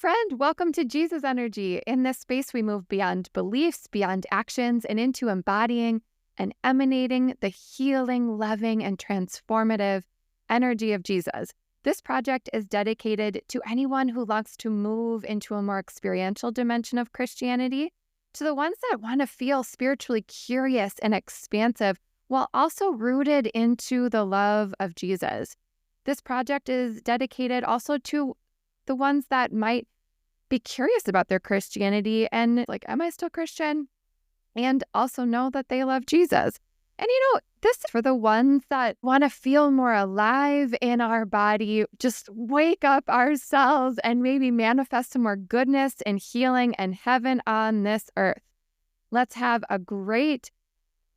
Friend, welcome to Jesus Energy. In this space, we move beyond beliefs, beyond actions, and into embodying and emanating the healing, loving, and transformative energy of Jesus. This project is dedicated to anyone who longs to move into a more experiential dimension of Christianity, to the ones that want to feel spiritually curious and expansive while also rooted into the love of Jesus. This project is dedicated also to the ones that might be curious about their Christianity and like, am I still Christian? And also know that they love Jesus. And this is for the ones that want to feel more alive in our body, just wake up ourselves and maybe manifest some more goodness and healing and heaven on this earth. Let's have a great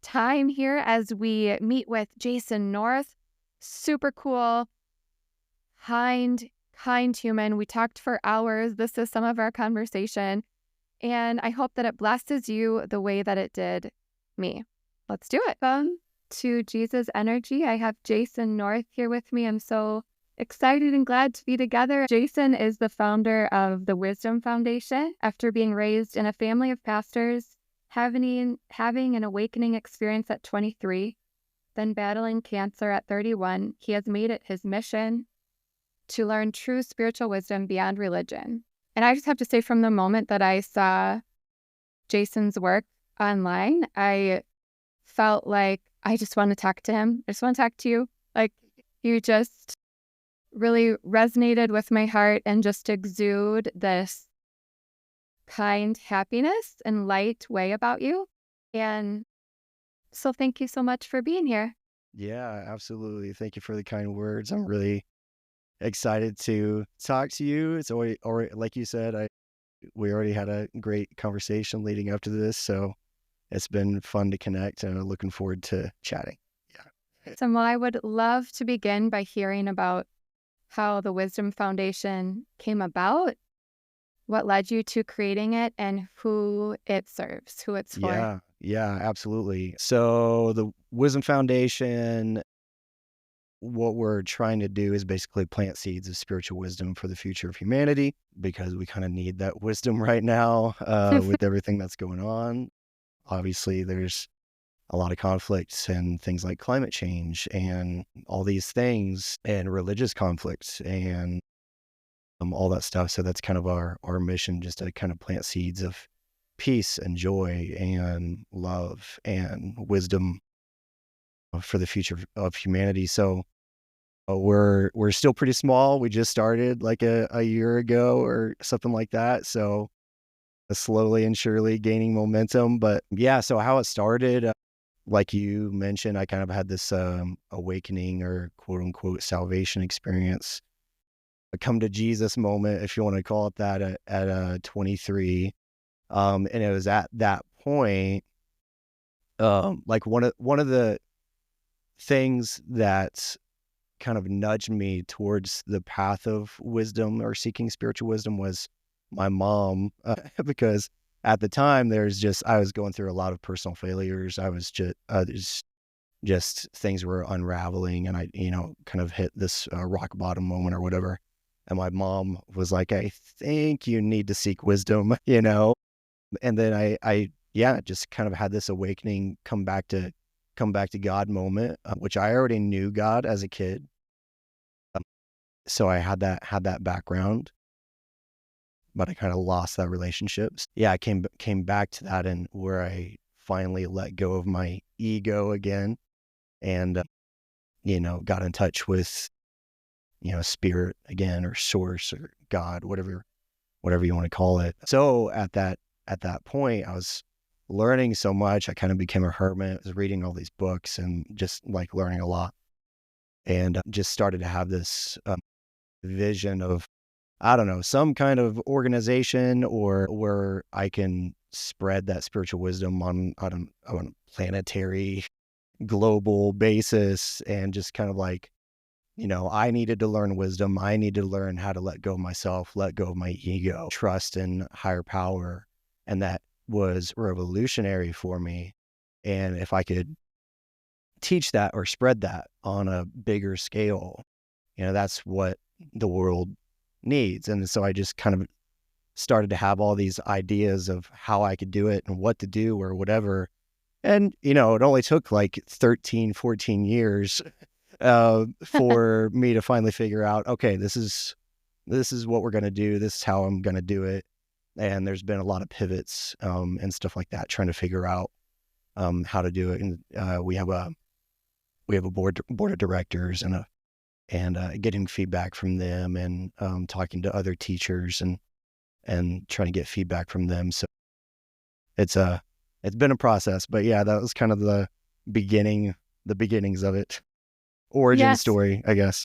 time here as we meet with Jason North. Super cool, kind human. We talked for hours. This is some of our conversation. And I hope that it blesses you the way that it did me. Let's do it. Welcome to Jesus Energy. I have Jason North here with me. I'm so excited and glad to be together. Jason is the founder of the Wisdom Foundation. After being raised in a family of pastors, having an awakening experience at 23, then battling cancer at 31, he has made it his mission to learn true spiritual wisdom beyond religion. And I just have to say, from the moment that I saw Jason's work online, I felt like I just want to talk to him. I just want to talk to you. Like, you just really resonated with my heart and just exude this kind happiness and light way about you. And so thank you so much for being here. Yeah, absolutely. Thank you for the kind words. I'm really excited to talk to you. It's already, or like you said, we already had a great conversation leading up to this, so it's been fun to connect, and I'm looking forward to chatting. Yeah. So, well, I would love to begin by hearing about how the Wisdom Foundation came about, what led you to creating it, and who it serves, who it's for. Yeah, absolutely. So the Wisdom Foundation, what we're trying to do is basically plant seeds of spiritual wisdom for the future of humanity, because we kind of need that wisdom right now with everything that's going on. Obviously, there's a lot of conflicts and things like climate change and all these things and religious conflicts and all that stuff. So that's kind of our mission, just to kind of plant seeds of peace and joy and love and wisdom for the future of humanity. So we're still pretty small. We just started like a year ago or something like that. So slowly and surely gaining momentum. But yeah, so how it started, like you mentioned, I kind of had this awakening or quote unquote salvation experience, a come to Jesus moment, if you want to call it that, at 23. And it was at that point, like one of the things that kind of nudged me towards the path of wisdom or seeking spiritual wisdom was my mom, because at the time I was going through a lot of personal failures. I was just things were unraveling, and I, kind of hit this rock bottom moment or whatever. And my mom was like, I think you need to seek wisdom, And then yeah, just kind of had this awakening, come back to God moment, which I already knew God as a kid. So I had that background, but I kind of lost that relationship. Yeah, I came back to that, and where I finally let go of my ego again, and got in touch with spirit again, or source, or God, whatever you want to call it. So at that point, I was learning so much. I kind of became a hermit. I was reading all these books and just like learning a lot, and just started to have this vision of, I don't know, some kind of organization or where I can spread that spiritual wisdom on a planetary, global basis, and just kind of like, I needed to learn wisdom. I need to learn how to let go of myself, let go of my ego, trust in higher power. And that was revolutionary for me. And if I could teach that or spread that on a bigger scale, that's what the world needs. And so I just kind of started to have all these ideas of how I could do it and what to do or whatever. And, it only took like 13, 14 years for me to finally figure out, okay, this is what we're going to do. This is how I'm going to do it. And there's been a lot of pivots and stuff like that, trying to figure out how to do it. And we have a board of directors and getting feedback from them and talking to other teachers and trying to get feedback from them. So it's been a process, but yeah, that was kind of the beginnings of it. Origin Yes, story, I guess.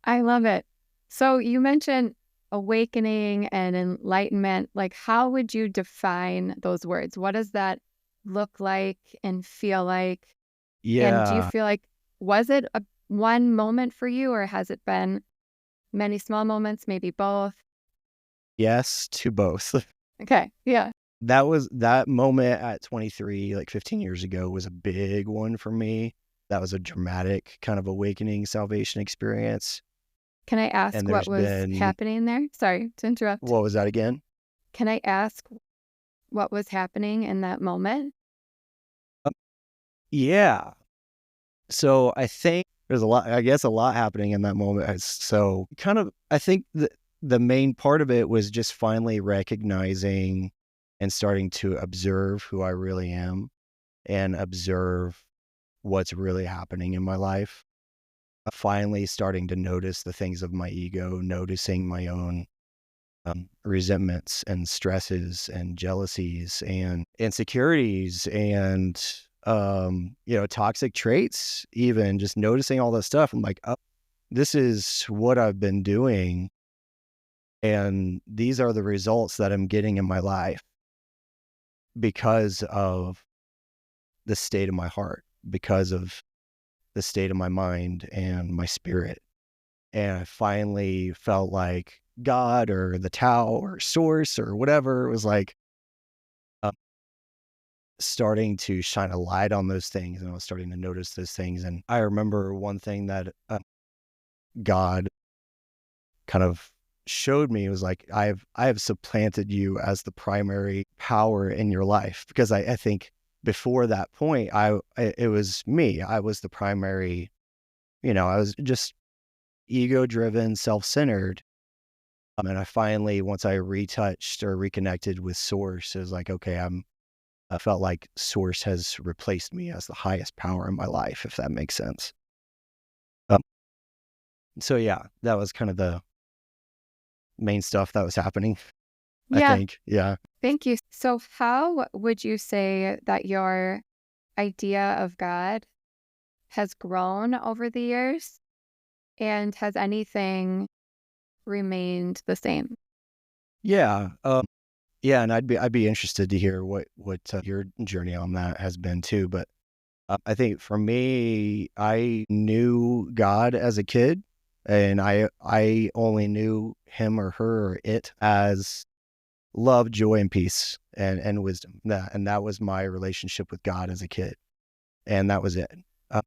I love it. So you mentioned awakening and enlightenment. Like, how would you define those words? What does that look like and feel like? And do you Yeah. feel like, was it one moment for you, or has it been many small moments, maybe both? Yes to both. Okay. Yeah. That moment at 23, like 15 years ago, was a big one for me. That was a dramatic kind of awakening salvation experience. Can I ask And what there's was been, happening there? Sorry to interrupt. what was that again? Can I ask what was happening in that moment? Uh, Yeah. So I think there's a lot happening in that moment. So kind of, I think the main part of it was just finally recognizing and starting to observe who I really am and observe what's really happening in my life. Finally starting to notice the things of my ego, noticing my own resentments and stresses and jealousies and insecurities and toxic traits, even just noticing all this stuff. I'm like, oh, this is what I've been doing, and these are the results that I'm getting in my life because of the state of my heart, because of the state of my mind and my spirit. And I finally felt like God or the Tao or source or whatever was like uh, starting to shine a light on those things. And I was starting to notice those things. And I remember one thing that God kind of showed me was like, I have supplanted you as the primary power in your life. Because I think before that point, it was me. I was the primary, I was just ego driven, self centered. And I finally, once I retouched or reconnected with Source, it was like, okay, I felt like Source has replaced me as the highest power in my life, if that makes sense. Um, so yeah, that was kind of the main stuff that was happening, I Yeah. think. Yeah. Thank you. So, how would you say that your idea of God has grown over the years? And has anything remained the same? Yeah. Yeah. And I'd be interested to hear what your journey on that has been too. But I think for me, I knew God as a kid, and I only knew him or her or it as love, joy, and peace and wisdom. That was my relationship with God as a kid, and that was it. Uh,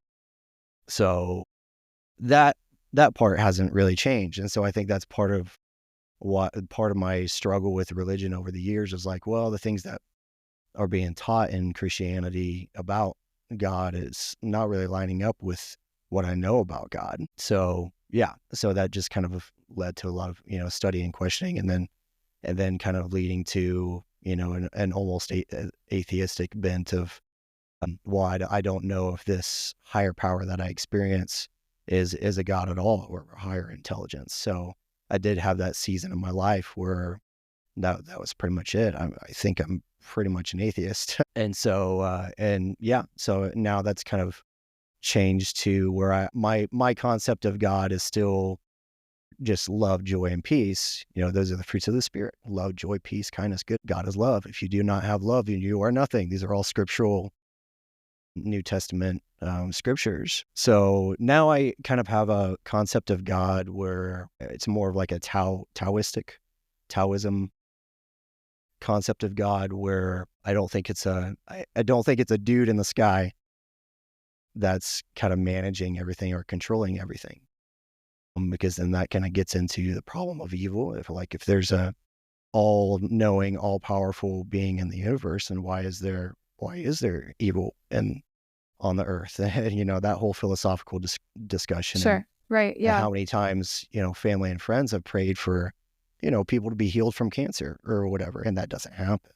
so that that part hasn't really changed, and so I think that's part of my struggle with religion over the years is like, well, the things that are being taught in Christianity about God is not really lining up with what I know about God. So yeah, so that just kind of led to a lot of study and questioning, and then kind of leading to an almost atheistic bent of well, I don't know if this higher power that I experience is a God at all or a higher intelligence. So I did have that season in my life where that was pretty much it. I think I'm pretty much an atheist. And so and yeah, so now that's kind of changed to where my concept of God is still just love, joy, and peace. Those are the fruits of the spirit: love, joy, peace, kindness, good. God is love. If you do not have love, you are nothing. These are all scriptural New Testament scriptures. So now I kind of have a concept of God where it's more of like a Taoism concept of God, where I don't think I don't think it's a dude in the sky that's kind of managing everything or controlling everything. Because then that kind of gets into the problem of evil. If there's all-knowing, all-powerful being in the universe, and why is there evil and on the earth? And that whole philosophical discussion, Sure. Right. and Yeah. how many times family and friends have prayed for people to be healed from cancer or whatever, and that doesn't happen.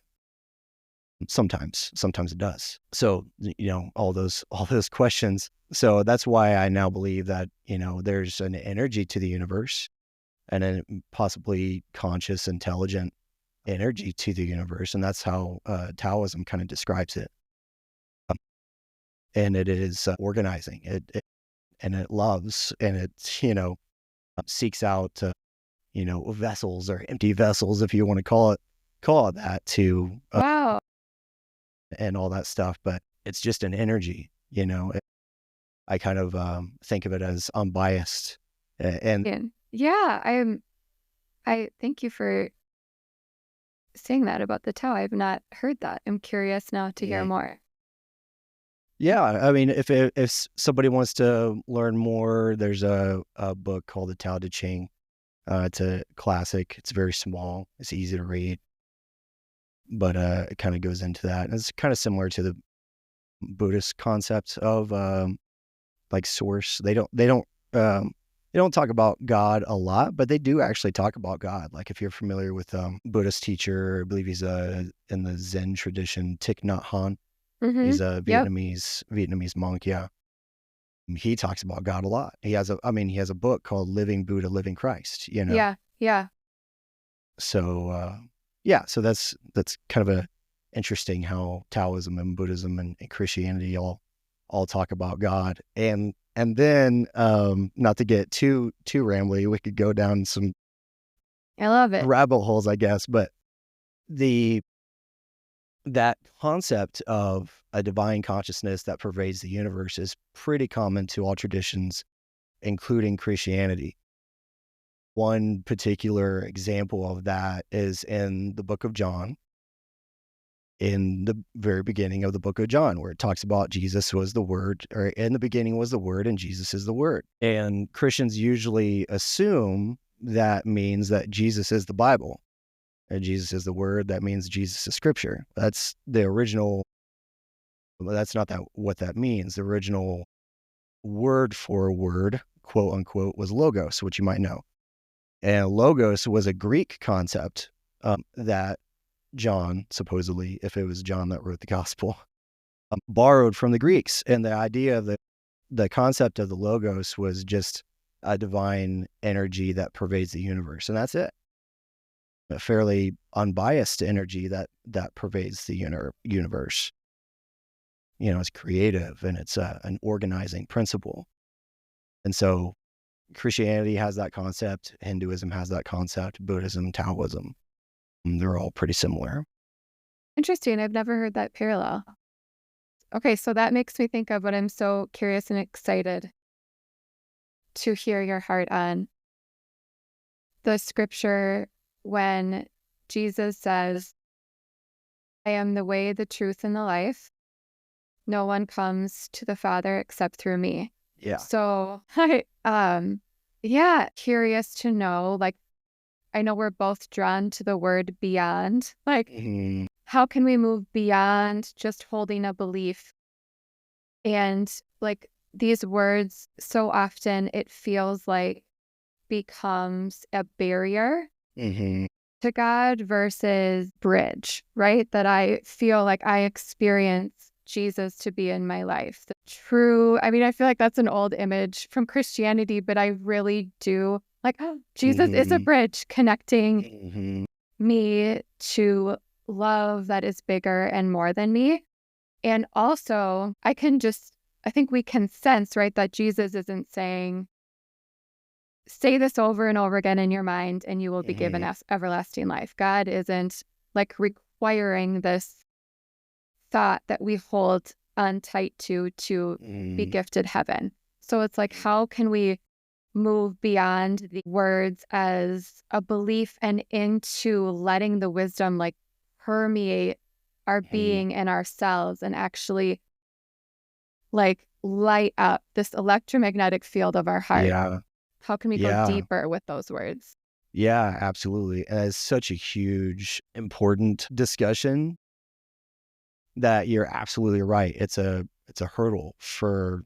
Sometimes it does. So all those questions. So that's why I now believe that there's an energy to the universe, and a possibly conscious, intelligent energy to the universe, and that's how Taoism kind of describes it. And it is organizing. And it loves, and it seeks out vessels, or empty vessels, if you want to call it that, to Wow. and all that stuff. But it's just an energy. I kind of think of it as unbiased, and And yeah, I thank you for saying that about the Tao. I've not heard that. I'm curious now to hear mm, more. yeah. I mean, if somebody wants to learn more, there's a book called the Tao Te Ching. It's a classic. It's very small. It's easy to read, but it kind of goes into that. And it's kind of similar to the Buddhist concept of like source. They don't talk about God a lot, but they do actually talk about God. Like if you're familiar with Buddhist teacher, I believe he's in the Zen tradition, Thich Nhat Hanh. Mm-hmm. He's a Yep. Vietnamese monk. Yeah, he talks about God a lot. He has a book called Living Buddha, Living Christ. Yeah. Yeah. So yeah, so that's kind of a interesting how Taoism and Buddhism and Christianity all talk about God. And then not to get too rambly, we could go down some I love it. rabbit holes, I guess, but the that concept of a divine consciousness that pervades the universe is pretty common to all traditions, including Christianity. One particular example of that is in the book of John, in the very beginning of the book of John, where it talks about Jesus was the Word, or in the beginning was the Word, and Jesus is the Word. And Christians usually assume that means that Jesus is the Bible, and Jesus is the Word. That means Jesus is Scripture. That's the original. Well, that's not what that means. The original word for word, quote unquote, was logos, which you might know. And logos was a Greek concept that John, supposedly, if it was John that wrote the gospel, borrowed from the Greeks. And the idea of the concept of the logos was just a divine energy that pervades the universe. And that's it. A fairly unbiased energy that pervades the universe. It's creative, and it's an organizing principle. And so Christianity has that concept, Hinduism has that concept, Buddhism, Taoism. They're all pretty similar. Interesting. I've never heard that parallel. Okay, so that makes me think of what I'm so curious and excited to hear your heart on. The scripture when Jesus says, I am the way, the truth, and the life. No one comes to the Father except through me. Yeah. So yeah, curious to know, like, I know we're both drawn to the word beyond. Like, Mhm. how can we move beyond just holding a belief? And like these words, so often it feels like becomes a barrier Mhm. to God versus bridge, right? That I feel like I experience Jesus to be in my life. The true, I mean, I feel like that's an old image from Christianity, but I really do like, oh, Jesus is a Mhm. bridge connecting Mhm. me to love that is bigger and more than me. And also, I think we can sense, right, that Jesus isn't saying, say this over and over again in your mind and you will be given Mhm. everlasting life. God isn't like requiring this thought that we hold on tight to be Mhm. gifted heaven. So it's like, how can we move beyond the words as a belief and into letting the wisdom like permeate our Mhm. being and ourselves and actually like light up this electromagnetic field of our heart? Yeah. How can we go Yeah. deeper with those words? Yeah, absolutely. And it's such a huge, important discussion that you're absolutely right. It's a hurdle for,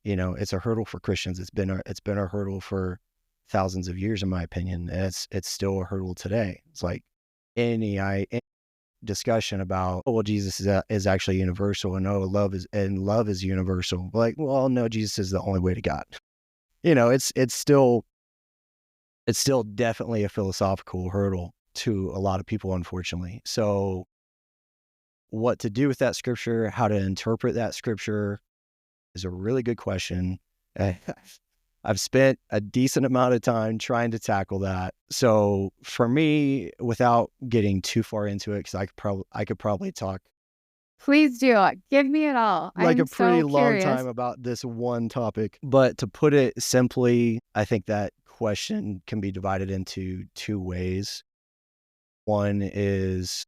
it's a hurdle for Christians. It's been a hurdle for thousands of years, in my opinion. And it's still a hurdle today. It's like any discussion about, oh, well, Jesus is actually universal, and oh, love is universal. Like, well, no, Jesus is the only way to God. It's still definitely a philosophical hurdle to a lot of people, unfortunately. So what to do with that scripture, how to interpret that scripture is a really good question. Uh, I've spent a decent amount of time trying to tackle that. So for me, without getting too far into it, because I could probably talk Please do. Give me it all. like a I'm pretty so long curious. time about this one topic. But to put it simply, I think that question can be divided into two ways. One is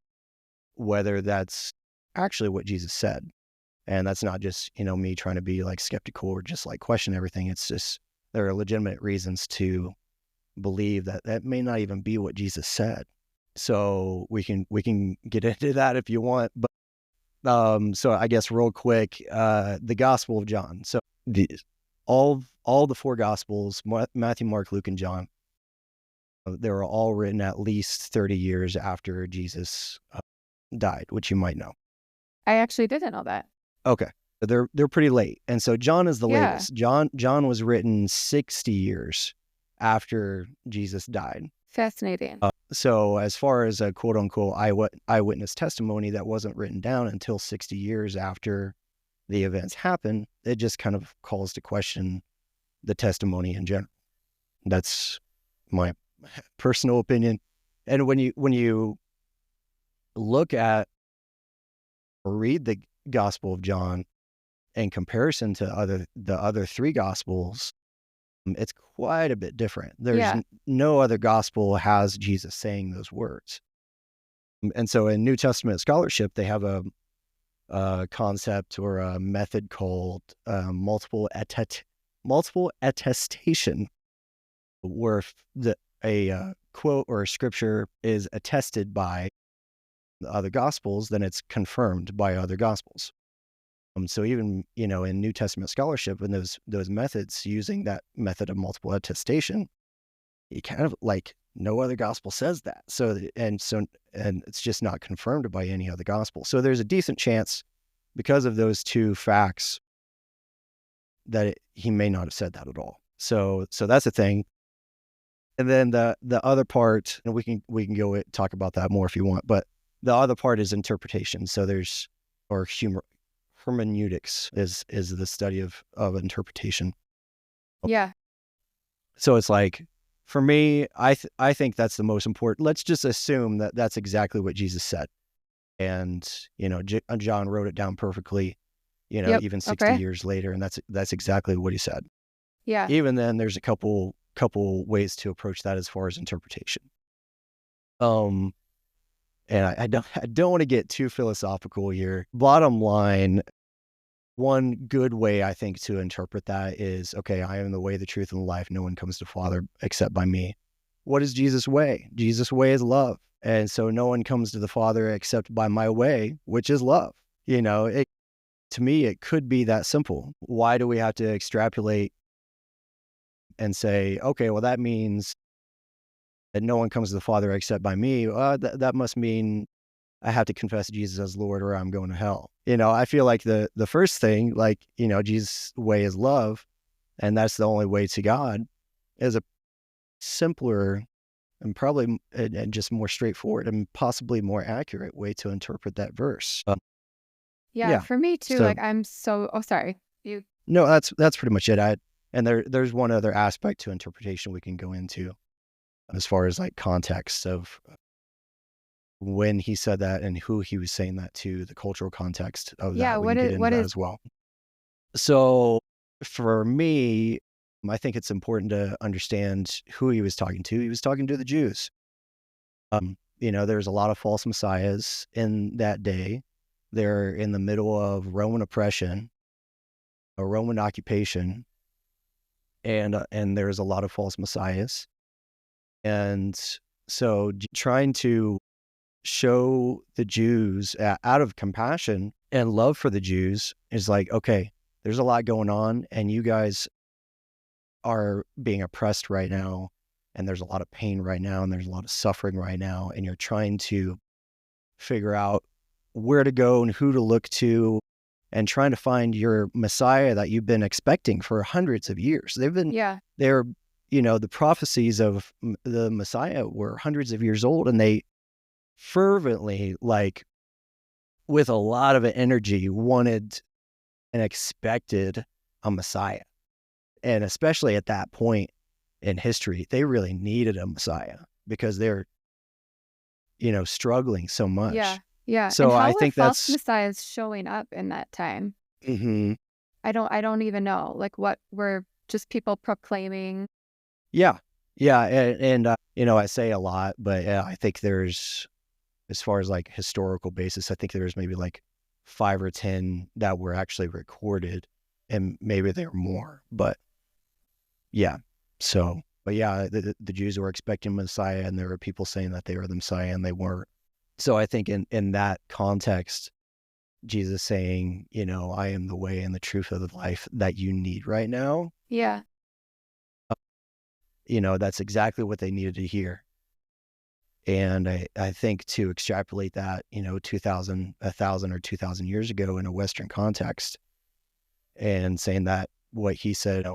whether that's actually what Jesus said. And that's not just, me trying to be like skeptical or just like question everything. It's just there are legitimate reasons to believe that that may not even be what Jesus said. So we can get into that if you want. But so I guess real quick, the Gospel of John. So the all the four Gospels, Matthew, Mark, Luke, and John, they were all written at least 30 years after Jesus died, which you might know. I actually didn't know that. Okay. They're pretty late. And so John is the Yeah. latest. John was written 60 years after Jesus died. Fascinating. So as far as a quote unquote eyewitness testimony that wasn't written down until 60 years after the events happened, it just kind of calls to question the testimony in general. That's my personal opinion. And when you look at or read the Gospel of John in comparison to the other three Gospels, it's quite a bit different. There's Yeah. no other gospel has Jesus saying those words. And so in New Testament scholarship, they have a concept or a method called multiple attestation, where if a quote or a scripture is attested by the other gospels, then it's confirmed by other gospels. So even, in New Testament scholarship and those methods, using that method of multiple attestation, you kind of like no other gospel says that. And it's just not confirmed by any other gospel. So there's a decent chance, because of those two facts, that he may not have said that at all. So that's a thing. And then the other part, and we can go talk about that more if you want, but the other part is interpretation. So there's or hermeneutics is the study of interpretation. Yeah. So it's like, for me, I think that's the most important. Let's just assume that that's exactly what Jesus said, and John wrote it down perfectly. Yep. Even 60 Okay. years later, and that's exactly what he said. Yeah. Even then, there's a couple ways to approach that as far as interpretation. And I don't want to get too philosophical here. Bottom line, one good way I think to interpret that is, okay, I am the way, the truth, and the life. No one comes to Father except by me. What is Jesus' way? Jesus' way is love. And so no one comes to the Father except by my way, which is love. To me, it could be that simple. Why do we have to extrapolate and say, okay, well, that means that no one comes to the Father except by me? That must mean I have to confess Jesus as Lord or I'm going to hell. I feel like the first thing, like, Jesus' way is love, and that's the only way to God, is a simpler and probably and just more straightforward and possibly more accurate way to interpret that verse. Yeah. Yeah. For me too, So like I'm so oh sorry. You no, that's pretty much it. And there's one other aspect to interpretation we can go into as far as like context of when he said that and who he was saying that to, the cultural context of yeah, that. We can get into what that is as well. So for me, I think it's important to understand who he was talking to. He was talking to the Jews. There's a lot of false messiahs in that day. They're in the middle of Roman oppression, a Roman occupation, and there's a lot of false messiahs. And so trying to show the Jews out of compassion and love for the Jews is like, okay, there's a lot going on and you guys are being oppressed right now. And there's a lot of pain right now. And there's a lot of suffering right now. And you're trying to figure out where to go and who to look to and trying to find your Messiah that you've been expecting for hundreds of years. They're, the prophecies of the Messiah were hundreds of years old, and they fervently, like with a lot of energy, wanted and expected a Messiah. And especially at that point in history, they really needed a Messiah because they're, struggling so much. Yeah. Yeah. So and how I were think false that's, messiahs showing up in that time? mhm. I don't even know. Like, what were just people proclaiming? Yeah. Yeah. And I say a lot, but I think there's, as far as like historical basis, I think there's maybe like 5 or 10 that were actually recorded, and maybe there are more, but yeah. So, but yeah, the Jews were expecting Messiah, and there were people saying that they were the Messiah and they weren't. So I think in that context, Jesus saying, I am the way and the truth of the life that you need right now, Yeah. that's exactly what they needed to hear. And I think to extrapolate that, 1,000 or 2,000 years ago in a Western context, and saying that what he said,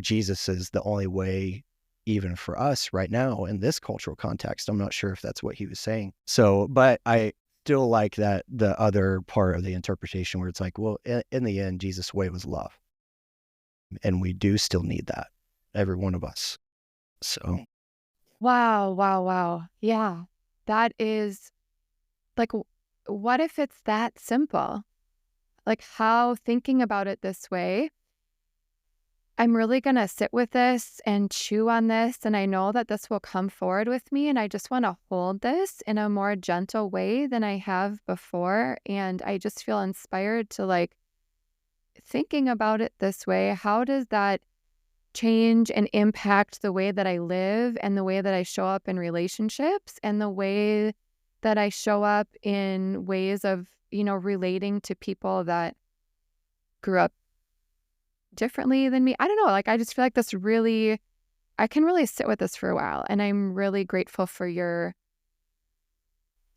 Jesus is the only way even for us right now in this cultural context. I'm not sure if that's what he was saying. So, but I still like that the other part of the interpretation where it's like, well, in the end, Jesus' way was love. And we do still need that, every one of us. So, Wow. Wow. Wow. Yeah. That is like, what if it's that simple? Like, how thinking about it this way, I'm really going to sit with this and chew on this. And I know that this will come forward with me. And I just want to hold this in a more gentle way than I have before. And I just feel inspired to, like, thinking about it this way. How does that change and impact the way that I live and the way that I show up in relationships and the way that I show up in ways of, relating to people that grew up differently than me? I don't know. Like, I just feel like I can really sit with this for a while. And I'm really grateful for your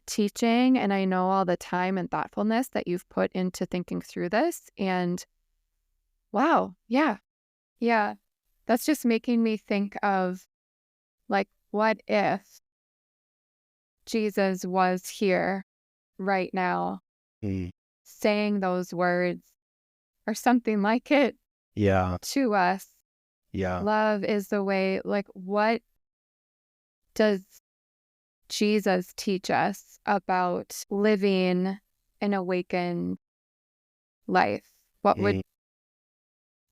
teaching. And I know all the time and thoughtfulness that you've put into thinking through this. And wow. Yeah. Yeah. That's just making me think of, like, what if Jesus was here right now mm, saying those words or something like it yeah, to us? yeah. Love is the way. Like, what does Jesus teach us about living an awakened life? Mm,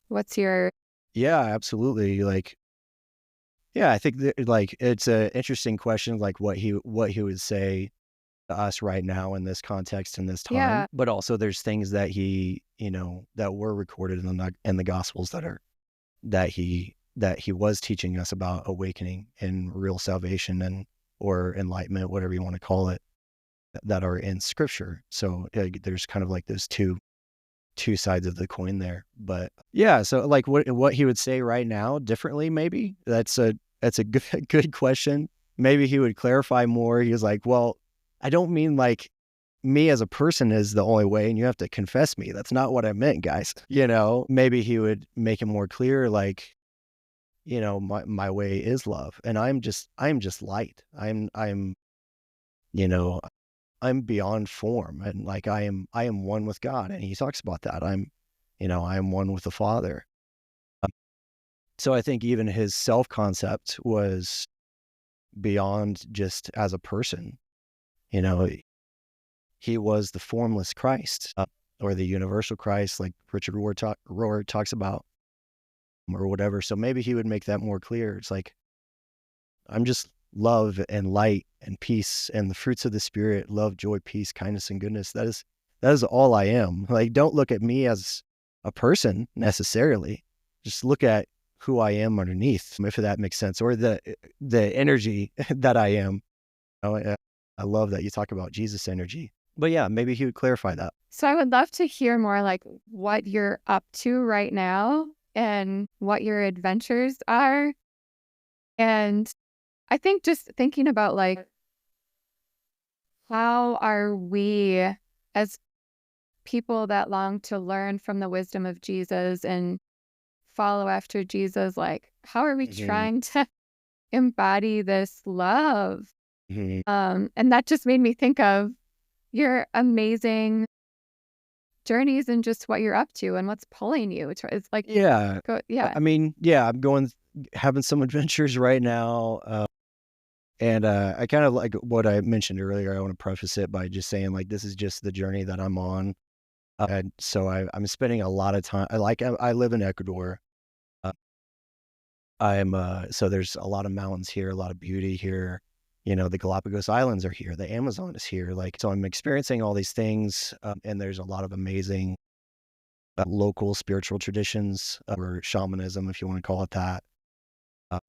What's your, yeah, absolutely. Like, yeah, I think that, like, it's an interesting question, like what he would say to us right now in this context, in this time. yeah, But also there's things that he, that were recorded in the Gospels that he was teaching us about awakening and real salvation and or enlightenment, whatever you want to call it, that are in Scripture. So there's kind of like those two sides of the coin there. But yeah, so like what he would say right now differently, maybe that's a good question. Maybe he would clarify more. He was like, well, I don't mean like me as a person is the only way and you have to confess me. That's not what I meant, guys. Maybe he would make it more clear, like, my way is love, and I'm just light. You know, I'm beyond form, and like I am one with God, and he talks about that. I am one with the Father. So I think even his self-concept was beyond just as a person. You know, he was the formless Christ, or the universal Christ, like Richard Rohr talks about, or whatever. So maybe he would make that more clear. It's like, I'm just love and light and peace and the fruits of the Spirit, love, joy, peace, kindness, and goodness. That is all I am. Like, don't look at me as a person necessarily. Just look at who I am underneath, if that makes sense, or the energy that I am. I love that you talk about Jesus energy. But yeah, maybe he would clarify that. So I would love to hear more like what you're up to right now and what your adventures are. And I think just thinking about like, how are we as people that long to learn from the wisdom of Jesus and follow after Jesus, like, how are we Mhm. trying to embody this love? Mhm. And that just made me think of your amazing journeys and just what you're up to and what's pulling you. It's like, Yeah. yeah. I mean, yeah, I'm having some adventures right now. And I kind of like what I mentioned earlier. I want to preface it by just saying, like, this is just the journey that I'm on. And so I'm spending a lot of time. I live in Ecuador. Uh, so there's a lot of mountains here, a lot of beauty here. The Galapagos Islands are here. The Amazon is here. Like, so I'm experiencing all these things. And there's a lot of amazing local spiritual traditions, or shamanism, if you want to call it that.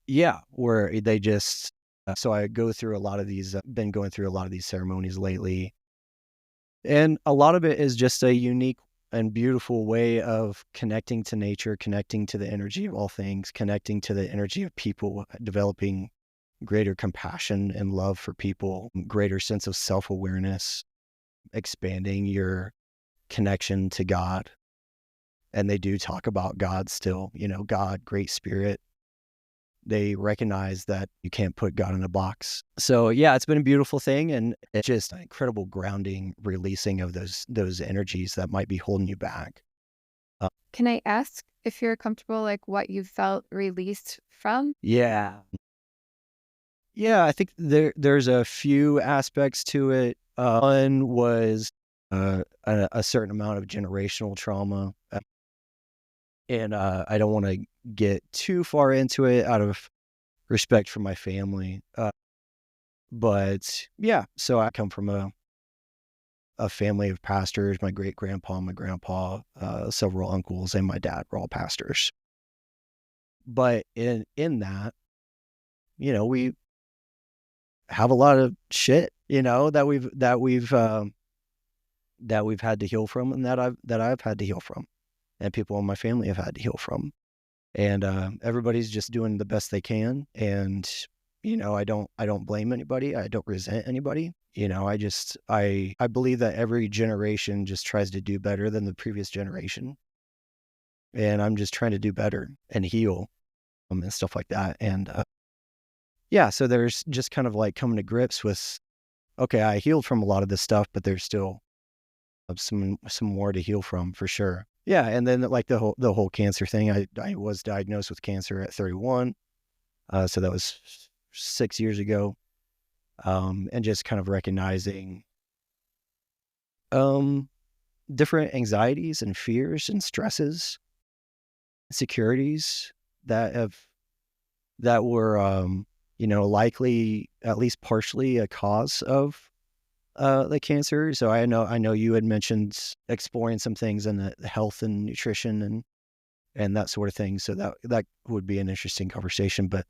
Yeah, where they just, so I go through a lot of these, been going through a lot of these ceremonies lately. And a lot of it is just a unique and beautiful way of connecting to nature, connecting to the energy of all things, connecting to the energy of people, developing greater compassion and love for people, greater sense of self-awareness, expanding your connection to God. And they do talk about God still, God, great spirit. They recognize that you can't put God in a box. So yeah, it's been a beautiful thing, and it's just an incredible grounding, releasing of those energies that might be holding you back. Can I ask if you're comfortable, like what you felt released from? Yeah. Yeah, I think there's a few aspects to it. One was a certain amount of generational trauma. And I don't want to get too far into it out of respect for my family. But yeah, so I come from a family of pastors. My great grandpa, my grandpa, several uncles, and my dad were all pastors. But in that, we have a lot of shit, that we've had to heal from, and that I've had to heal from, and people in my family have had to heal from. And everybody's just doing the best they can. And I don't blame anybody. I don't resent anybody. I believe that every generation just tries to do better than the previous generation, and I'm just trying to do better and heal, and stuff like that. And yeah, so there's just kind of like coming to grips with, okay, I healed from a lot of this stuff, but there's still some more to heal from, for sure. Yeah, and then like the whole cancer thing. I was diagnosed with cancer at 31, so that was 6 years ago. And just kind of recognizing um, different anxieties and fears and stresses, insecurities that have that were likely at least partially a cause of the cancer. So I know you had mentioned exploring some things in the health and nutrition and that sort of thing. So that would be an interesting conversation. But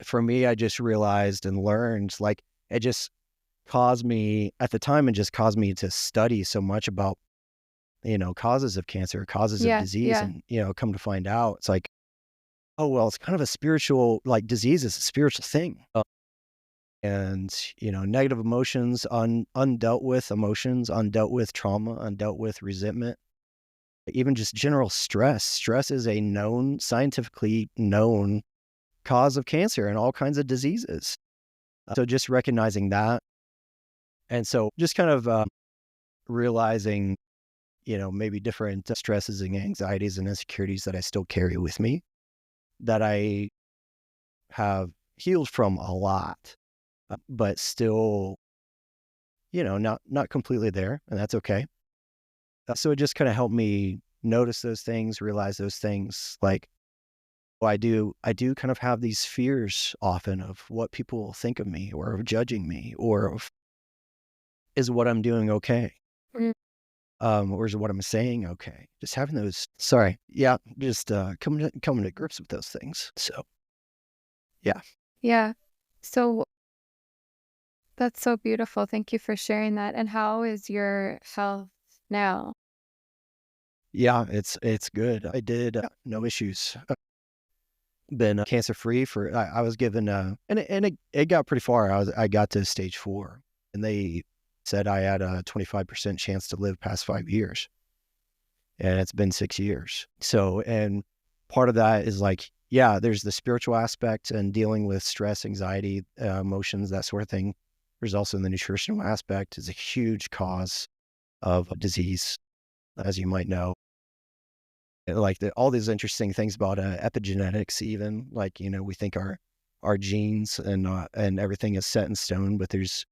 for me, I just realized and learned, like, it just caused me at the time, and just caused me to study so much about, causes of cancer, causes of Yeah, disease. yeah. And, come to find out, it's like, oh, well, it's kind of a spiritual, like, disease is a spiritual thing. And, negative emotions, undealt with emotions, undealt with trauma, undealt with resentment, even just general stress. Stress is a scientifically known cause of cancer and all kinds of diseases. So just recognizing that. And so just kind of realizing, maybe different stresses and anxieties and insecurities that I still carry with me, that I have healed from a lot, but still, not completely there, and that's okay. So it just kind of helped me notice those things, realize those things. Like, well, I do kind of have these fears often of what people will think of me, or of judging me, or of, is what I'm doing okay? Mm. Or is it what I'm saying? Okay. Just having those, sorry. Yeah. Just coming to grips with those things. So, yeah. Yeah. So that's so beautiful. Thank you for sharing that. And how is your health now? Yeah. It's good. I did no issues. Been cancer free for, I was given, it got pretty far. I got to stage 4 and they said I had a 25% chance to live past 5 years. And it's been 6 years. So, and part of that is like, yeah, there's the spiritual aspect and dealing with stress, anxiety, emotions, that sort of thing. There's also the nutritional aspect is a huge cause of disease, as you might know. Like all these interesting things about epigenetics, even like, we think our genes and everything is set in stone, but there's,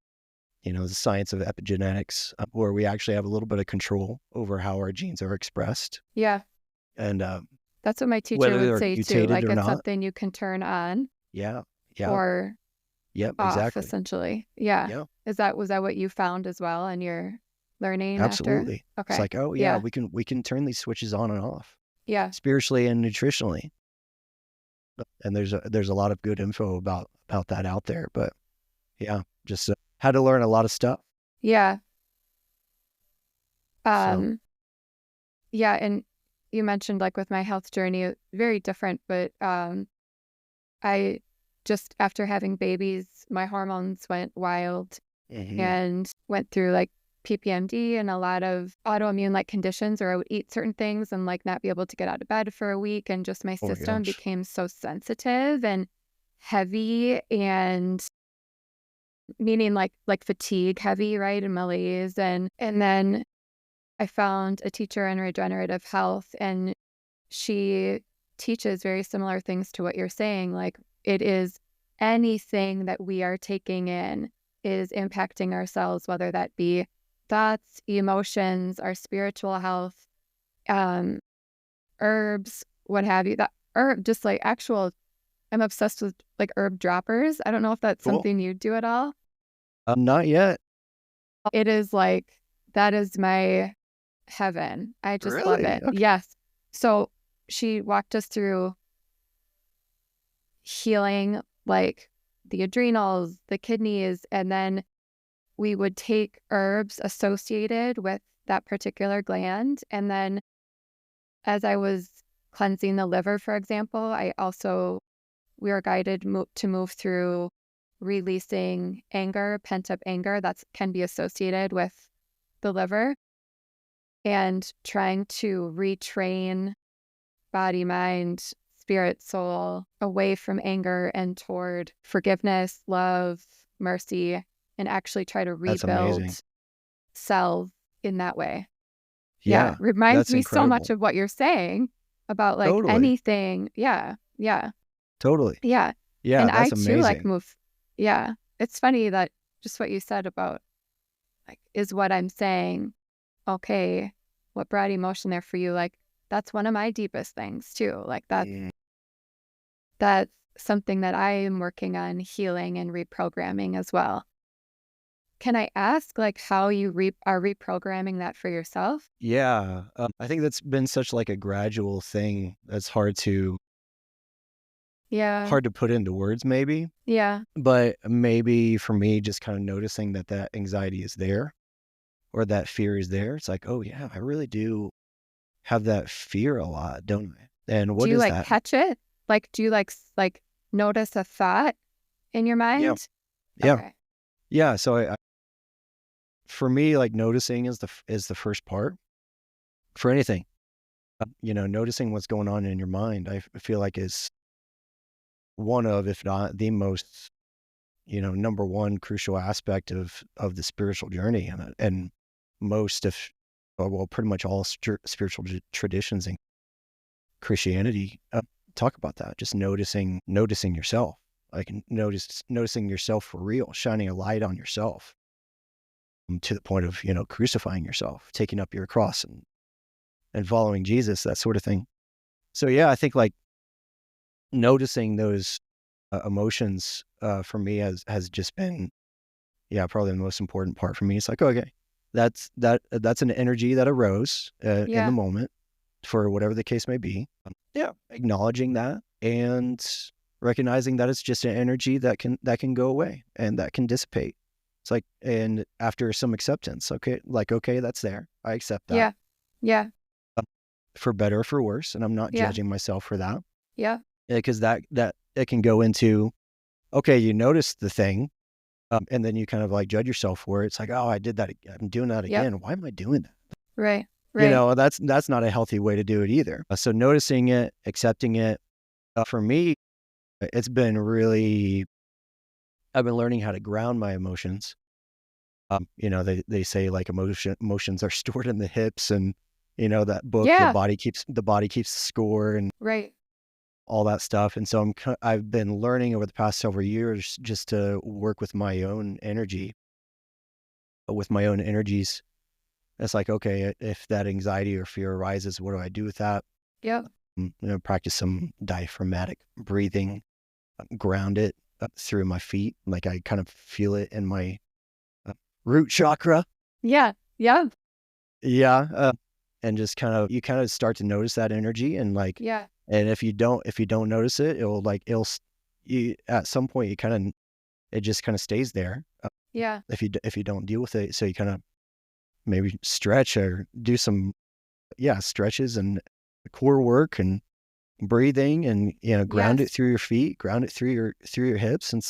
the science of epigenetics where we actually have a little bit of control over how our genes are expressed. Yeah. And That's what my teacher whether would they're say too. mutated Like or it's not. something you can turn on Yeah. Yeah. or Yep. off, Exactly. essentially. Yeah. Yeah. Was that what you found as well in your learning after? Absolutely. It's Okay. like, oh yeah, Yeah. we can turn these switches on and off Yeah. spiritually and nutritionally. And there's a lot of good info about that out there. But yeah, just had to learn a lot of stuff. Yeah. So Yeah. And you mentioned like with my health journey, very different, but I just after having babies, my hormones went wild mhm. and went through like PPMD and a lot of autoimmune like conditions, or I would eat certain things and like not be able to get out of bed for a week. And just my Oh my system gosh. became so sensitive and heavy, and meaning like fatigue heavy, right? And malaise. And then I found a teacher in regenerative health, and she teaches very similar things to what you're saying. Like it is anything that we are taking in is impacting ourselves, whether that be thoughts, emotions, our spiritual health, um, herbs, what have you. That herb, just like actual, I'm obsessed with like herb droppers. I don't know if that's Cool. something you do at all. Not yet. It is like, that is my heaven. I just love Really? it. Okay. Yes. So she walked us through healing like the adrenals, the kidneys, and then we would take herbs associated with that particular gland. And then as I was cleansing the liver, for example, we were guided to move through releasing anger, pent up anger that can be associated with the liver, and trying to retrain body, mind, spirit, soul away from anger and toward forgiveness, love, mercy, and actually try to That's rebuild amazing. cells in that way. Yeah, Yeah. reminds That's me so much incredible. of what you're saying about like Totally. anything. Yeah, yeah, Totally. yeah. Yeah. And I That's too like amazing. move. Yeah, it's funny that just what you said about like, is what I'm saying okay? What brought emotion there for you? Like, that's one of my deepest things too. Like Mm. that's something that I am working on healing and reprogramming as well. Can I ask like how you are reprogramming that for yourself? Yeah. I think that's been such like a gradual thing that's Yeah. hard to put into words maybe. Yeah. But maybe for me, just kind of noticing that anxiety is there or that fear is there. It's like, oh yeah, I really do have that fear a lot, don't I? And Do what you is like that? catch it? Like, do you like notice a thought in your Yeah. mind? Yeah. Okay. Yeah. So for me, like noticing is is the first part for anything. Noticing what's going on in your mind, I feel like is one of, if not the most, number one crucial aspect of the spiritual journey, and most of, well, pretty much all spiritual traditions in Christianity talk about that. Just noticing yourself, like noticing yourself for real, shining a light on yourself to the point of crucifying yourself, taking up your cross and following Jesus, that sort of thing. So yeah, I think like noticing those emotions for me has just been, yeah, probably the most important part for me. It's like, okay, That's an energy that arose in the Yeah. moment for whatever the case may be. Yeah, acknowledging that and recognizing that it's just an energy that can go away and that can dissipate. It's like, and after some acceptance, okay, like, okay, that's there. I accept that Yeah. Yeah. for better or for worse, and I'm not Yeah. judging myself for that. Yeah. Because that it can go into, okay, you notice the thing, and then you kind of like judge yourself for it. It's like, oh, I did that. I'm doing that Yep. again. Why am I doing that? Right. Right. That's not a healthy way to do it either. So noticing it, accepting it, for me, it's been really, I've been learning how to ground my emotions. They say like emotions are stored in the hips, and that book, Yeah. the body keeps score, and Right. all that stuff. And so I've been learning over the past several years just to work with my own energy, with my own energies. It's like, okay, if that anxiety or fear arises, what do I do with that? Yep. Practice some diaphragmatic breathing, ground it through my feet. Like I kind of feel it in my root chakra. Yeah. Yeah. Yeah. And just you kind of start to notice that energy, and like, Yeah. and if you don't notice it, you, at some point, it just kind of stays there. Yeah. If you don't deal with it. So you kind of maybe stretch or do some, stretches and core work and breathing, and ground it Yes. through your feet, ground it through your hips. And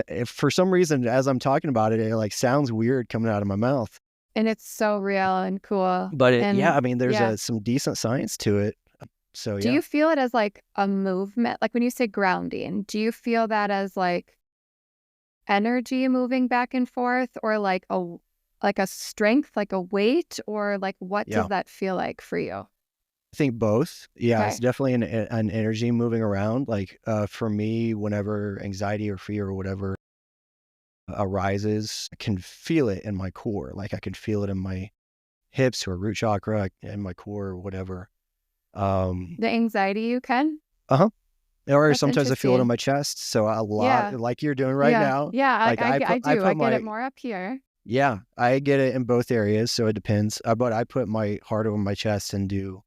if for some reason, as I'm talking about it, it like sounds weird coming out of my mouth, And it's so real and cool. but And I mean, there's yeah. some decent science to it. So Do yeah. you feel it as like a movement? Like when you say grounding, do you feel that as like energy moving back and forth, or like a strength, like a weight, or like what Yeah. does that feel like for you? I think both. Yeah, it's Okay. definitely an energy moving around. Like for me, whenever anxiety or fear or whatever arises, I can feel it in my core. Like I can feel it in my hips or root chakra, in my core or whatever. Um, The anxiety you can? uh-huh. Or That's sometimes I feel it in interesting. my chest. So a lot, Yeah. like you're doing right Yeah. now. Yeah. Like I I do. I put get it my, more up here. yeah, I get it in both areas. So it depends. But I put my heart over my chest and do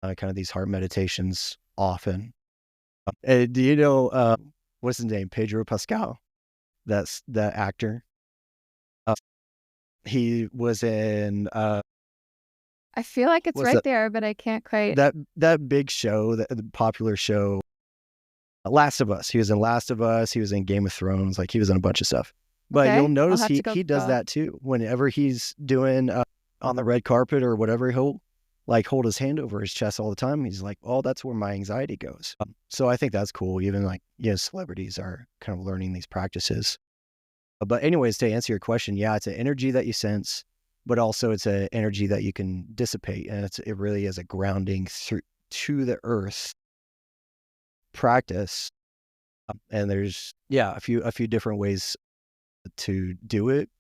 kind of these heart meditations often. Do you know, what's his name? Pedro Pascal. That's that actor. Uh, he was in, I feel like it's what's right that? there, but I can't quite. That big show, the popular show, Last of Us. He was in Last of Us. He was in Game of Thrones. Like he was in a bunch of stuff. But you'll Okay. I'll notice have to go he does Google. that too. Whenever he's doing on the red carpet or whatever, he'll like hold his hand over his chest all the time. He's like, "Oh, that's where my anxiety goes." So I think that's cool. Even like celebrities are kind of learning these practices. But anyways, to answer your question, yeah, it's an energy that you sense, but also it's an energy that you can dissipate, and it really is a grounding through to the earth practice. And there's a few different ways to do it.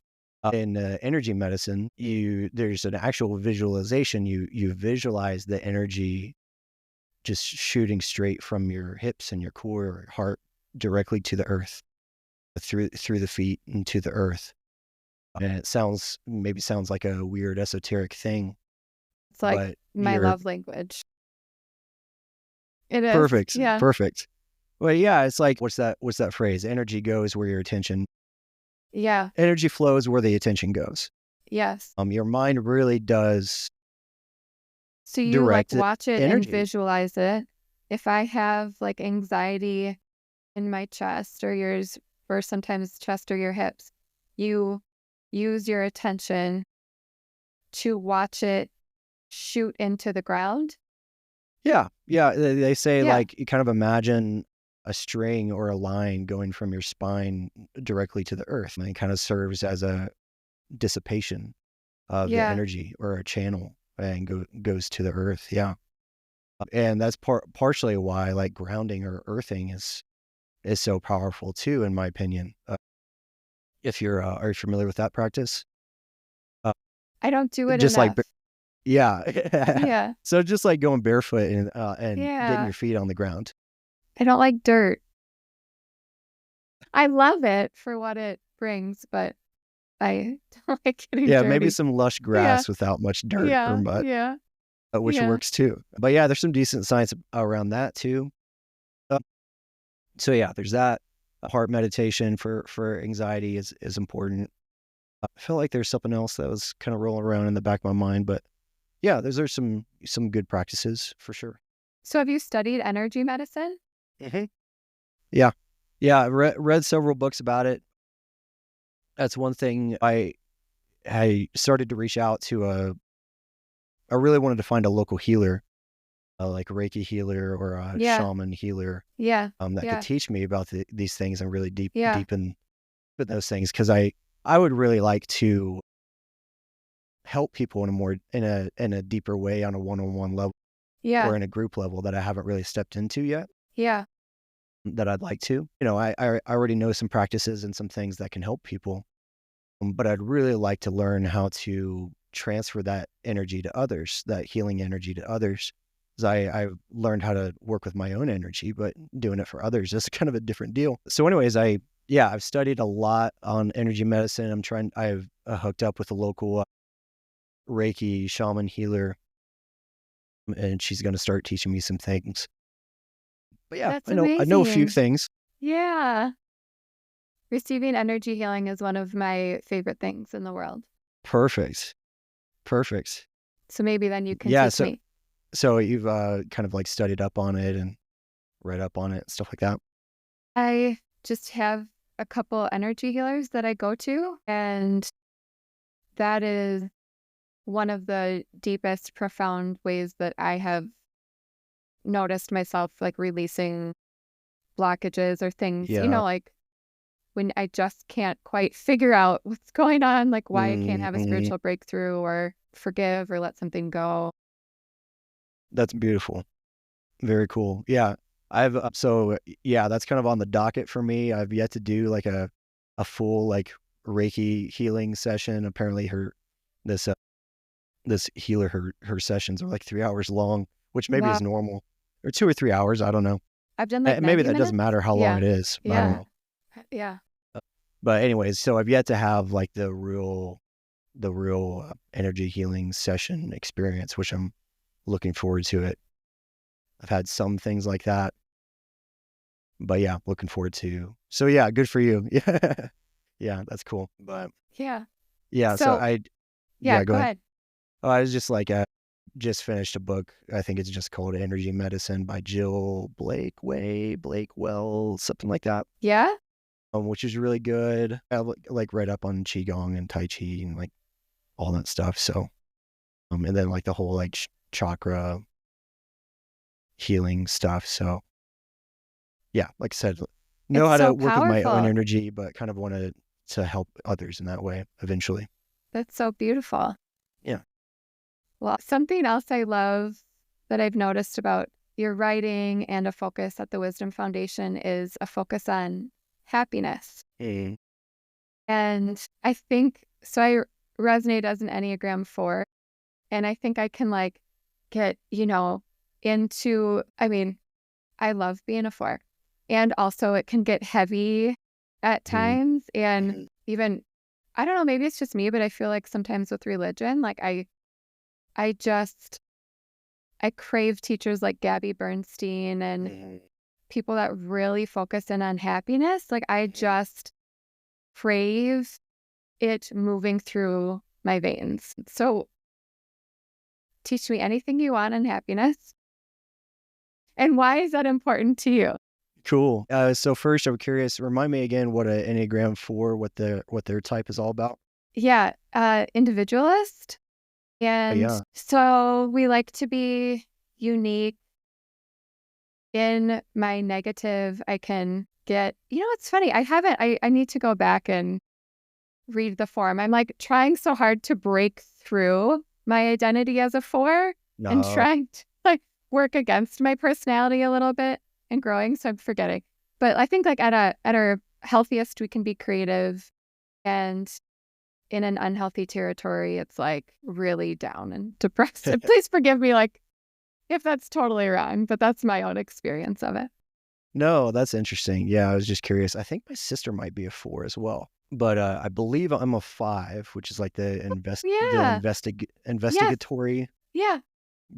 In energy medicine, there's an actual visualization. You visualize the energy just shooting straight from your hips and your core or heart directly to the earth, through the feet and to the earth. And it sounds like a weird esoteric thing, It's like but my you're love language. It is. perfect, Yeah. perfect. Well, yeah, it's like, what's that phrase? Energy goes where your attention, Yeah. energy flows where the attention goes. Yes. Your mind really does So you like direct watch it and energy. visualize it. If I have like anxiety in my chest or yours, or sometimes chest or your hips, you use your attention to watch it shoot into the ground. Yeah, yeah. They say Yeah. like you kind of imagine a string or a line going from your spine directly to the earth, and it kind of serves as a dissipation of the Yeah. energy or a channel, and goes to the earth. Yeah, and that's partially why like grounding or earthing is so powerful too, in my opinion. If you're are you familiar with that practice? Uh, I don't do it just like enough. yeah, Yeah. so just like going barefoot and getting Yeah. your feet on the ground. I don't like dirt. I love it for what it brings, but I don't like getting Yeah, maybe dirty. some lush Yeah, grass without much dirt or yeah, mud, yeah, which yeah. works too. But yeah, there's some decent science around that too. Uh, so yeah, there's that. Heart meditation for anxiety is important. I feel like there's something else that was kind of rolling around in the back of my mind, but yeah, those are some good practices for sure. So have you studied energy medicine? hmm Yeah, yeah. I read several books about it. That's one thing I started to reach out to a. I really wanted to find a local healer, like a Reiki healer or a Yeah, shaman healer, yeah, that could yeah, teach me about these things and really yeah, deep in those things because I would really like to help people in a more in a deeper way on a one-on-one level yeah, or in a group level that I haven't really stepped into yet yeah, that I'd like to. You know, I already know some practices and some things that can help people, but I'd really like to learn how to transfer that energy to others, that healing energy to others. 'Cause I learned how to work with my own energy, but doing it for others is kind of a different deal. So, anyways, I've studied a lot on energy medicine. I've hooked up with a local Reiki shaman healer, and she's going to start teaching me some things. But yeah, that's I know a few amazing. things. Yeah. Receiving energy healing is one of my favorite things in the world. Perfect, perfect. So maybe then you can Yeah, teach so me. you've kind of like studied up on it and read up on it and stuff like that. I just have a couple energy healers that I go to, and that is one of the deepest, profound ways that I have noticed myself like releasing blockages or things, Yeah. like when I just can't quite figure out what's going on, like why I can't have a Mhm. spiritual breakthrough or forgive or let something go. That's beautiful. Very cool. Yeah. Yeah, that's kind of on the docket for me. I've yet to do like a full like Reiki healing session. Apparently this uh, this healer her sessions are like 3 hours long, which maybe Wow. is normal. Or 2 or 3 hours, I don't know. I've done like Maybe 90 that doesn't minutes. matter how long Yeah. it is. I don't Yeah. know. Yeah. Uh, But anyways, so I've yet to have like the real energy healing session experience, which I'm looking forward to it. I've had some things like that, but yeah, looking forward to. So yeah, good for you. Yeah. Yeah, that's cool. But Yeah. yeah, so So, yeah, yeah, go go ahead. ahead. Oh, I was just like, just finished a book. I think it's just called Energy Medicine by Jill Blakewell, something like that. Yeah. Which is really good. I like read up on Qigong and Tai Chi and like all that stuff. So, and then like the whole like chakra healing stuff. So yeah, like I said, know It's how to so work with my own powerful. energy, but kind of wanted to help others in that way eventually. That's so beautiful. Yeah. Well, something else I love that I've noticed about your writing and a focus at the Wisdom Foundation is a focus on happiness. Mm, And I think so. I resonate as an Enneagram 4, and I think I can like get, into, I mean, I love being a 4. And also, it can get heavy at mm, times. And mm, even, I don't know, maybe it's just me, but I feel like sometimes with religion, like I just, I crave teachers like Gabby Bernstein and mm, people that really focus in on happiness. Like, I mm. just crave it moving through my veins. So, teach me anything you want on happiness. And why is that important to you? Cool. So first, I'm curious. Remind me again what an Enneagram 4, what their type is all about. Yeah, individualist. And Yeah. so we like to be unique. In my negative, I can get, it's funny. I need to go back and read the form. I'm like trying so hard to break through my identity as a 4 and No. trying to like work against my personality a little bit and growing. So I'm forgetting. But I think like at our healthiest, we can be creative, and in an unhealthy territory, it's like really down and depressed. And please forgive me, like if that's totally wrong, but that's my own experience of it. No, that's interesting. Yeah, I was just curious. I think my sister might be a 4 as well. but I believe I'm a 5, which is like Yeah. Yes. investigatory Yeah.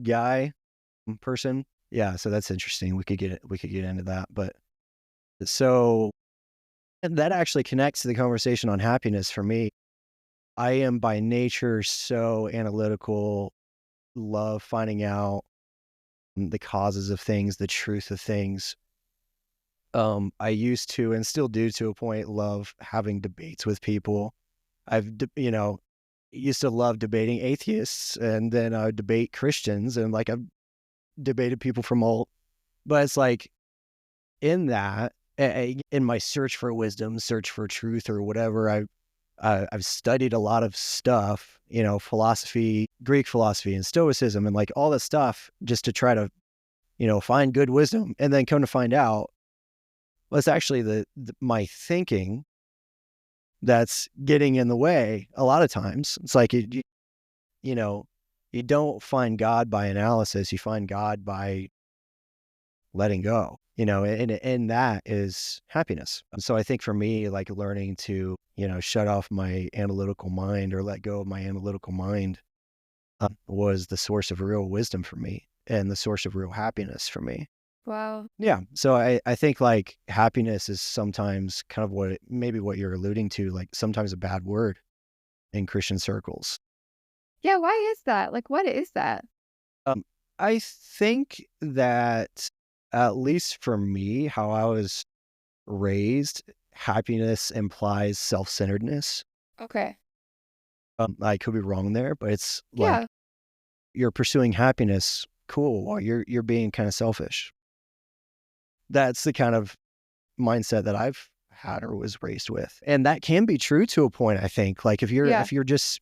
guy person. Yeah, so that's interesting. We could get into that, but so and that actually connects to the conversation on happiness for me. I am by nature so analytical, love finding out the causes of things, the truth of things. I used to and still do to a point love having debates with people. Used to love debating atheists, and then I would debate Christians, and like I've debated people from all, but it's like in that, in my search for wisdom, search for truth or whatever, I've studied a lot of stuff, philosophy, Greek philosophy and Stoicism and like all this stuff just to try to, find good wisdom. And then come to find out, well, it's actually my thinking that's getting in the way a lot of times. It's like, you know, you don't find God by analysis, you find God by letting go, and that is happiness. So I think for me, like learning to, shut off my analytical mind or let go of my analytical mind was the source of real wisdom for me and the source of real happiness for me. Wow. Yeah. So I think like happiness is sometimes kind of maybe what you're alluding to, like sometimes a bad word in Christian circles. Yeah, why is that? Like, what is that? Um, I think that at least for me, how I was raised, happiness implies self-centeredness. Okay. I could be wrong there, but it's like Yeah. you're pursuing happiness, cool, while you're being kind of selfish. That's the kind of mindset that I've had or was raised with. And that can be true to a point, I think. Like Yeah. if you're just,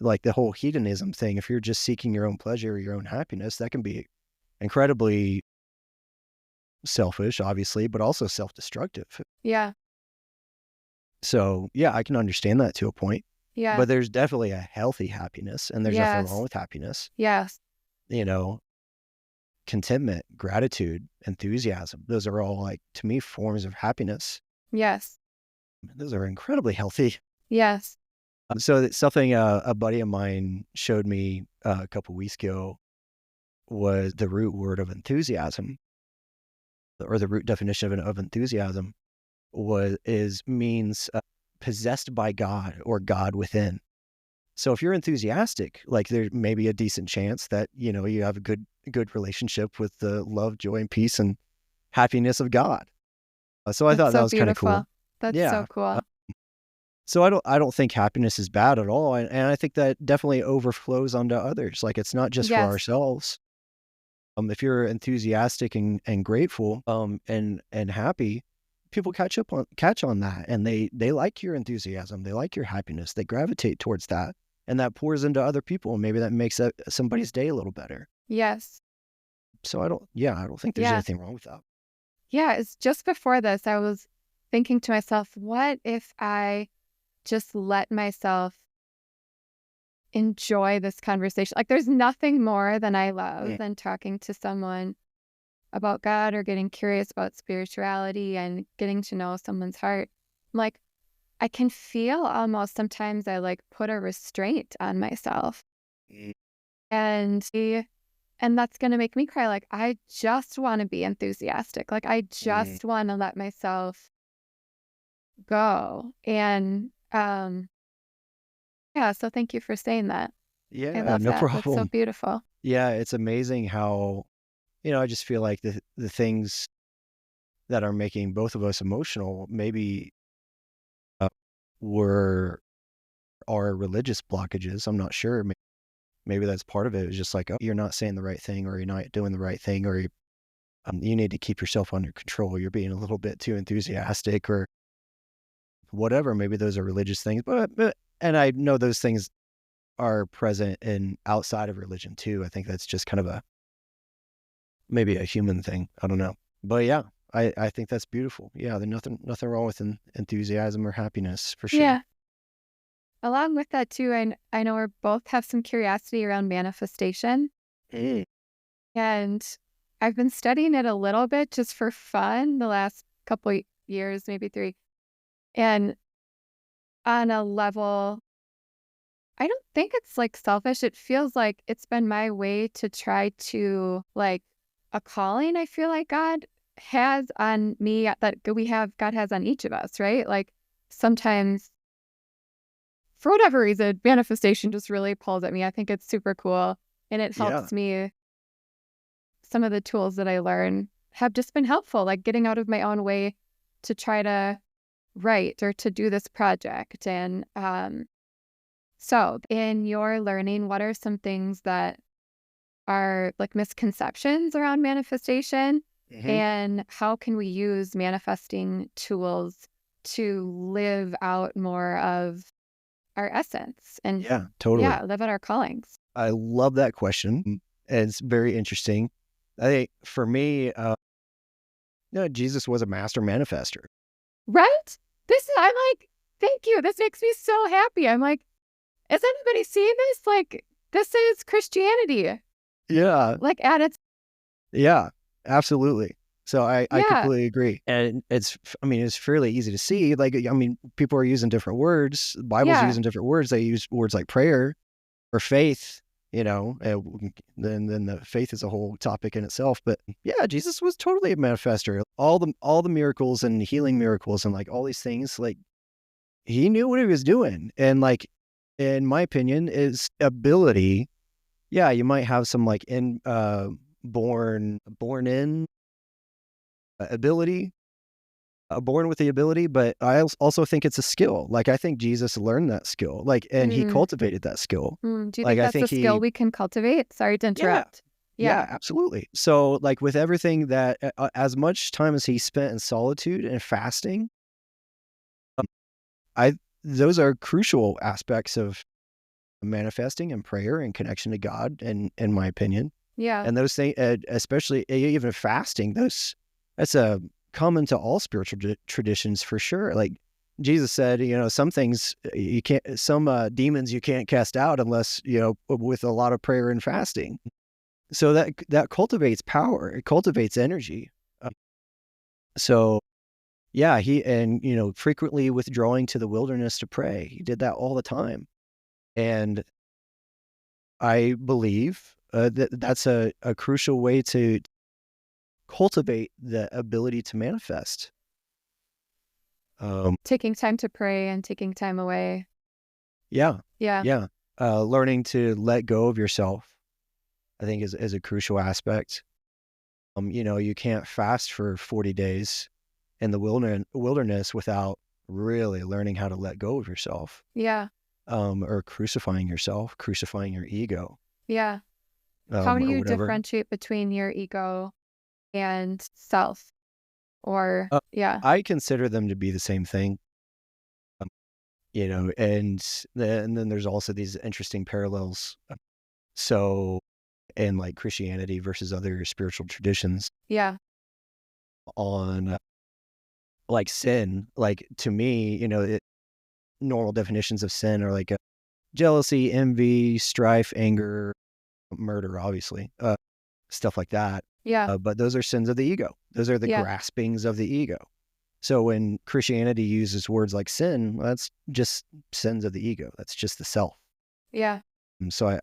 like the whole hedonism thing, if you're just seeking your own pleasure, your own happiness, that can be incredibly selfish, obviously, but also self-destructive. Yeah. So, yeah, I can understand that to a point, Yeah. but there's definitely a healthy happiness, and there's nothing wrong Yes. with happiness. Yes. You know, contentment, gratitude, enthusiasm. Those are all like to me forms of happiness. Yes. Those are incredibly healthy. Yes. So it's something a buddy of mine showed me a couple weeks ago was the root word of enthusiasm, or the root definition of enthusiasm means possessed by God or God within. So if you're enthusiastic, like there may be a decent chance that, you have a good relationship with the love, joy, and peace and happiness of God. So I That's thought that so was kind of beautiful. cool. That's so Yeah. cool. So I don't think happiness is bad at all, and I think that definitely overflows onto others. Like it's not just for Yes. ourselves. If you're enthusiastic and grateful, and happy, people catch on that, and they like your enthusiasm, they like your happiness, they gravitate towards that, and that pours into other people, and maybe that makes somebody's day a little better. Yes. So I don't think there's Yeah. anything wrong with that. Yeah. It's just before this, I was thinking to myself, what if I just let myself enjoy this conversation? Like, there's nothing more than I love Mm, than talking to someone about God or getting curious about spirituality and getting to know someone's heart. Like, I can feel almost sometimes I like put a restraint on myself. mm, And and that's going to make me cry. Like, I just want to be enthusiastic. Like, I mm. just want to let myself go. And yeah, so thank you for saying that. I Yeah, love no that. That's so problem. beautiful. Yeah, it's amazing how, I just feel like the things that are making both of us emotional maybe uh, were are religious blockages. I'm not sure. Maybe that's part of it. It's just like, oh, you're not saying the right thing, or you're not doing the right thing, or you need to keep yourself under control. You're being a little bit too enthusiastic, or whatever. Maybe those are religious things, and I know those things are present in outside of religion too. I think that's just kind of maybe a human thing. I don't know, but yeah, I think that's beautiful. Yeah, there's nothing wrong with enthusiasm or happiness for sure. Yeah. Along with that too, I know we both have some curiosity around manifestation. Mm, And I've been studying it a little bit just for fun the last couple years, maybe 3. And on a level, I don't think it's like selfish. It feels like it's been my way to try to like a calling I feel like God has on me that God has on each of us, right? Like sometimes for whatever reason, manifestation just really pulls at me. I think it's super cool and it Yeah. helps me. Some of the tools that I learn have just been helpful, like getting out of my own way to try to write or to do this project. And so in your learning, what are some things that are like misconceptions around manifestation? Hmm. And how can we use manifesting tools to live out more of our essence and, Yeah, totally. yeah, live out our callings? I love that question. It's very interesting. I think for me, Jesus was a master manifester. Right? I'm like, thank you. This makes me so happy. I'm like, is anybody seeing this? Like, this is Christianity. Yeah, Like, at its, yeah, absolutely. So I yeah, completely agree. And I mean, it's fairly easy to see. Like, I mean, people are using different words. The Bible's yeah, using different words. They use words like prayer or faith, then the faith is a whole topic in itself. But yeah, Jesus was totally a manifester. All the miracles and healing miracles and like all these things, like he knew what he was doing. And like, in my opinion, his ability, yeah, you might have some like born in ability, born with the ability, but I also think it's a skill. Like I think Jesus learned that skill, like, and he mm, cultivated that skill. do you Like think I that's think a skill he, we can cultivate? Sorry to yeah, interrupt. yeah, Yeah, absolutely. So like with everything that, as much time as he spent in solitude and fasting, um, I those are crucial aspects of manifesting and prayer and connection to God, in my opinion. yeah, And those things, especially even fasting, that's a common to all spiritual traditions for sure. Like Jesus said, some things you can't, some demons you can't cast out unless, with a lot of prayer and fasting. So that cultivates power. It cultivates energy. Uh, So yeah, frequently withdrawing to the wilderness to pray. He did that all the time. And I believe that that's a crucial way to cultivate the ability to manifest. Um, taking time to pray and taking time away. yeah, Yeah, yeah. Learning to let go of yourself, I think, is a crucial aspect. You can't fast for 40 days in the wilderness without really learning how to let go of yourself, yeah, or crucifying yourself, crucifying your ego, yeah. How do or you whatever. differentiate between your ego and self? Or, Uh, yeah, I consider them to be the same thing. And then there's also these interesting parallels. So, in like Christianity versus other spiritual traditions yeah, on like sin, like to me, normal definitions of sin are like jealousy, envy, strife, anger, murder, obviously, stuff like that. yeah, But those are sins of the ego. Those are the yeah, graspings of the ego. So when Christianity uses words like sin, well, that's just sins of the ego. That's just the self. yeah. So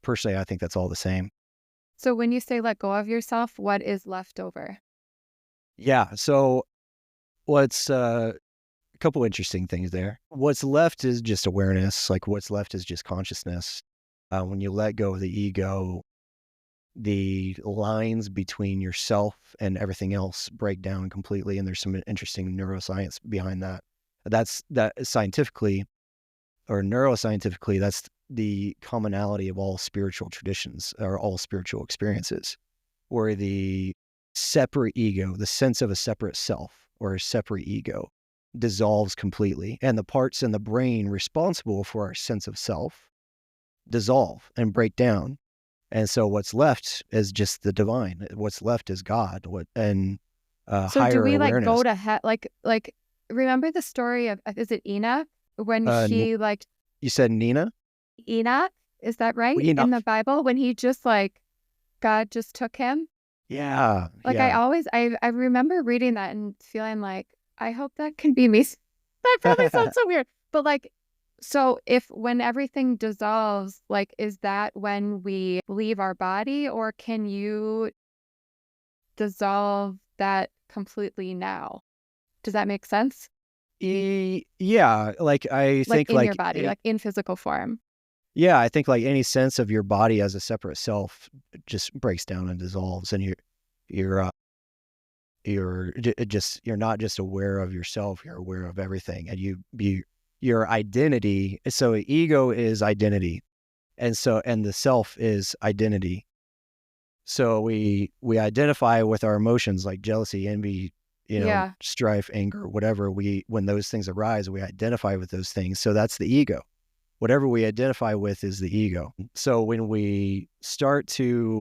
personally, I think that's all the same. So when you say let go of yourself, what is left over? Yeah. So what's a couple interesting things there. What's left is just awareness. Like what's left is just consciousness. When you let go of the ego, the lines between yourself and everything else break down completely. And there's some interesting neuroscience behind that. That scientifically or neuroscientifically, that's the commonality of all spiritual traditions or all spiritual experiences, where the separate ego, the sense of a separate self or a separate ego, dissolves completely. And the parts in the brain responsible for our sense of self dissolve and break down. And so what's left is just the divine. What's left is God, and So do higher we like awareness. go to like remember the story of is it Enoch when Uh, Ni- he like you said Nina? Enoch, is that right? In Enoch. the Bible when he just like God just took him? Yeah, Like yeah. I remember reading that and feeling like I hope that can be me. That probably sounds so weird, But like, so if when everything dissolves, like, is that when we leave our body, or can you dissolve that completely now? Does that make sense? Yeah, like I Like think in your like body, like in physical form. yeah, I think like any sense of your body as a separate self just breaks down and dissolves, and you're you're not just aware of yourself, you're aware of everything, and your identity. So ego is identity, and the self is identity. So we identify with our emotions like jealousy, envy, Yeah. strife, anger, whatever. When those things arise, we identify with those things. So that's the ego. Whatever we identify with is the ego. So when we start to,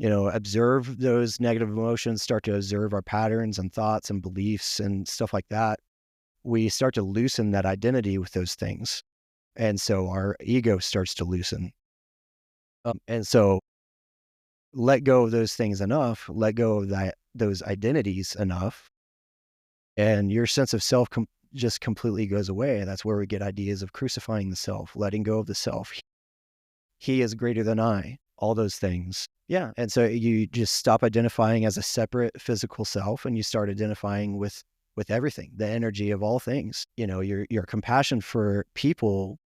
observe those negative emotions, start to observe our patterns and thoughts and beliefs and stuff like that, we start to loosen that identity with those things. And so our ego starts to loosen. And so let go of those things enough, let go of those identities enough, and your sense of self just completely goes away. And that's where we get ideas of crucifying the self, letting go of the self. He is greater than I, all those things. Yeah. And so you just stop identifying as a separate physical self, and you start identifying with everything, the energy of all things. Your compassion for people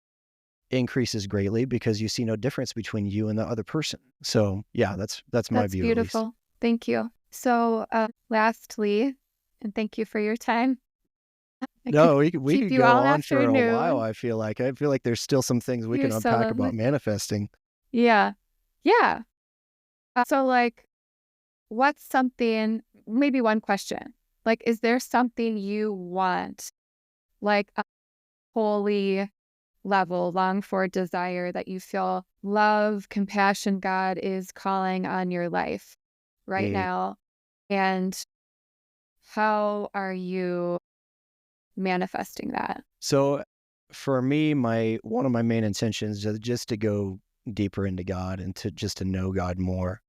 increases greatly because you see no difference between you and the other person. So yeah, that's my That's view, at least. beautiful. Thank you. So, lastly, and thank you for your time. I could No, we keep could you go all on for a while. afternoon. I feel like there's still some things we You're can so unpack about lovely. manifesting. Yeah. Yeah. So, like, what's something, maybe one question, like, is there something you want, like a holy level, long for desire that you feel love, compassion, God is calling on your life right Mm. now? And how are you manifesting that? So for me, my one of my main intentions is just to go deeper into God and to know God more,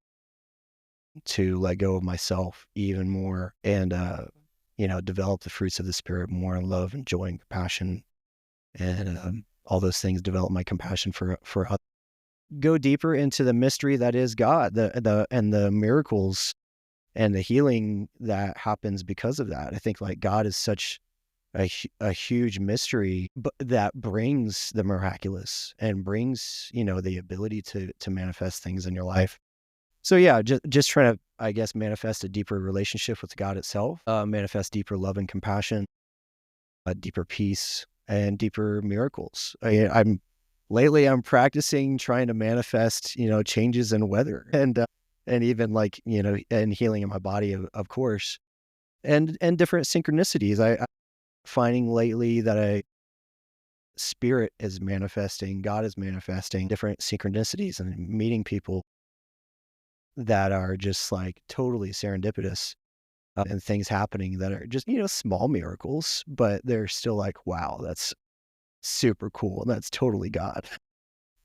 to let go of myself even more, and develop the fruits of the spirit more in love and joy and compassion, and all those things. Develop my compassion for others. Go deeper into the mystery that is God, the miracles and the healing that happens because of that. I think like God is such a huge mystery, but that brings the miraculous and brings, the ability to manifest things in your life. So yeah, just trying to, I guess, manifest a deeper relationship with God itself, manifest deeper love and compassion, a deeper peace and deeper miracles. I'm practicing trying to manifest, changes in weather, and even like, and healing in my body, of course, and different synchronicities. I'm finding lately that spirit is manifesting, God is manifesting different synchronicities, and meeting people that are just like totally serendipitous, and things happening that are just, small miracles, but they're still like, wow, that's super cool. That's totally God.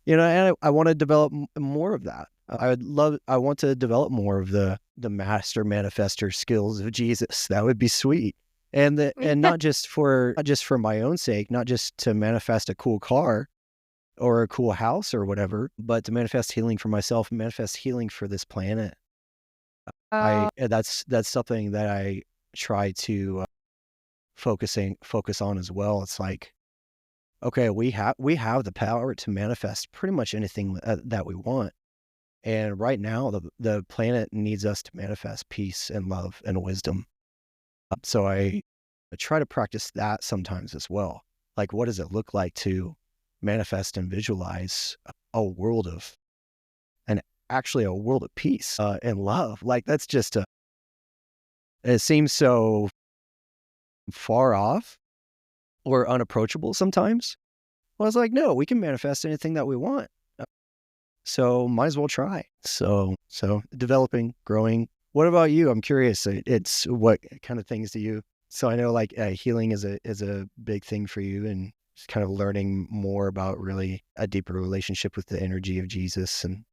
And I want to develop more of that. I want to develop more of the master manifester skills of Jesus. That would be sweet. And not just for my own sake, not just to manifest a cool car or a cool house or whatever, but to manifest healing for myself, manifest healing for this planet. Oh, That's something that I try to focus on as well. It's like, okay, we have the power to manifest pretty much anything that we want. And right now, the planet needs us to manifest peace and love and wisdom. So I try to practice that sometimes as well. Like, what does it look like to manifest and visualize a world of, and actually a world of peace and love? Like, that's just it seems so far off or unapproachable sometimes. Well, I was like, no, we can manifest anything that we want. So might as well try. So developing, growing. What about you? I'm curious. It's what kind of things do you? So I know like healing is a big thing for you, and just kind of learning more about really a deeper relationship with the energy of Jesus and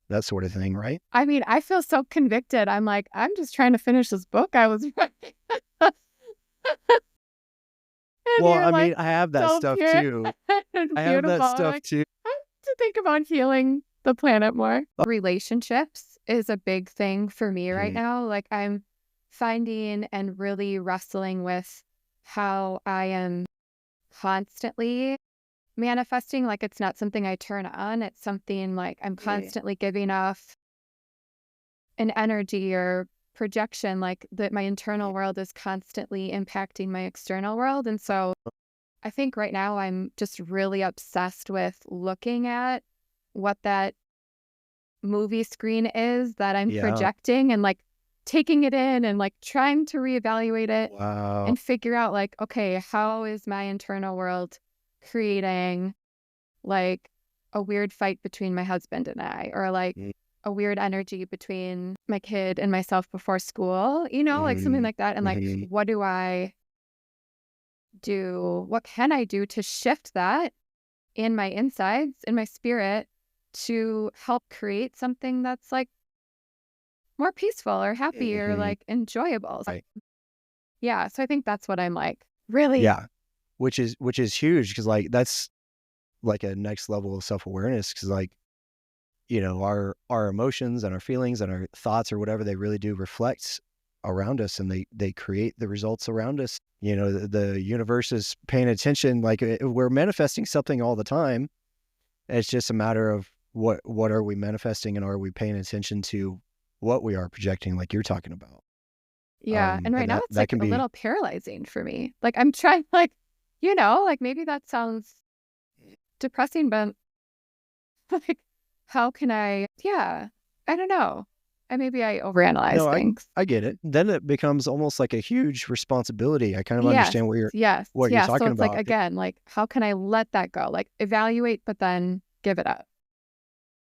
that sort of thing, right? I mean, I feel so convicted. I'm like, I'm just trying to finish this book I was writing. And Well, you're I like mean, I have that so stuff pure too. and I have that beautiful. I'm stuff like, too. I have to think about healing the planet more. Relationships is a big thing for me right Mhm. now. Like I'm finding and really wrestling with how I am constantly manifesting. Like it's not something I turn on. It's something like I'm Yeah. constantly giving off an energy or projection, like that my internal world is constantly impacting my external world. And so I think right now I'm just really obsessed with looking at what that movie screen is that I'm Yeah. projecting and like taking it in and like trying to reevaluate it Wow. and figure out like, okay, how is my internal world creating like a weird fight between my husband and I, or like Mm, a weird energy between my kid and myself before school, like something mhm, like that. And like, mhm. what do I do? What can I do to shift that in my insides, in my spirit, to help create something that's like more peaceful or happy or Mhm. like enjoyable? Right. Yeah. So I think that's what I'm like, really. Yeah. Which is huge because like that's like a next level of self-awareness because like, our emotions and our feelings and our thoughts or whatever, they really do reflect around us and they create the results around us. The universe is paying attention, like we're manifesting something all the time. It's just a matter of what are we manifesting and are we paying attention to what we are projecting like you're talking about. Yeah. And right And now that it's that like can a be little paralyzing for me. Like I'm trying, like, like maybe that sounds depressing, but like, how can yeah, I don't know. Maybe I overanalyze no, I things. I get it. Then it becomes almost like a huge responsibility. I kind of Yes, understand yes, what you're yes. So talking it's like, about. again, like, how can I let that go? Like, evaluate, but then give it up.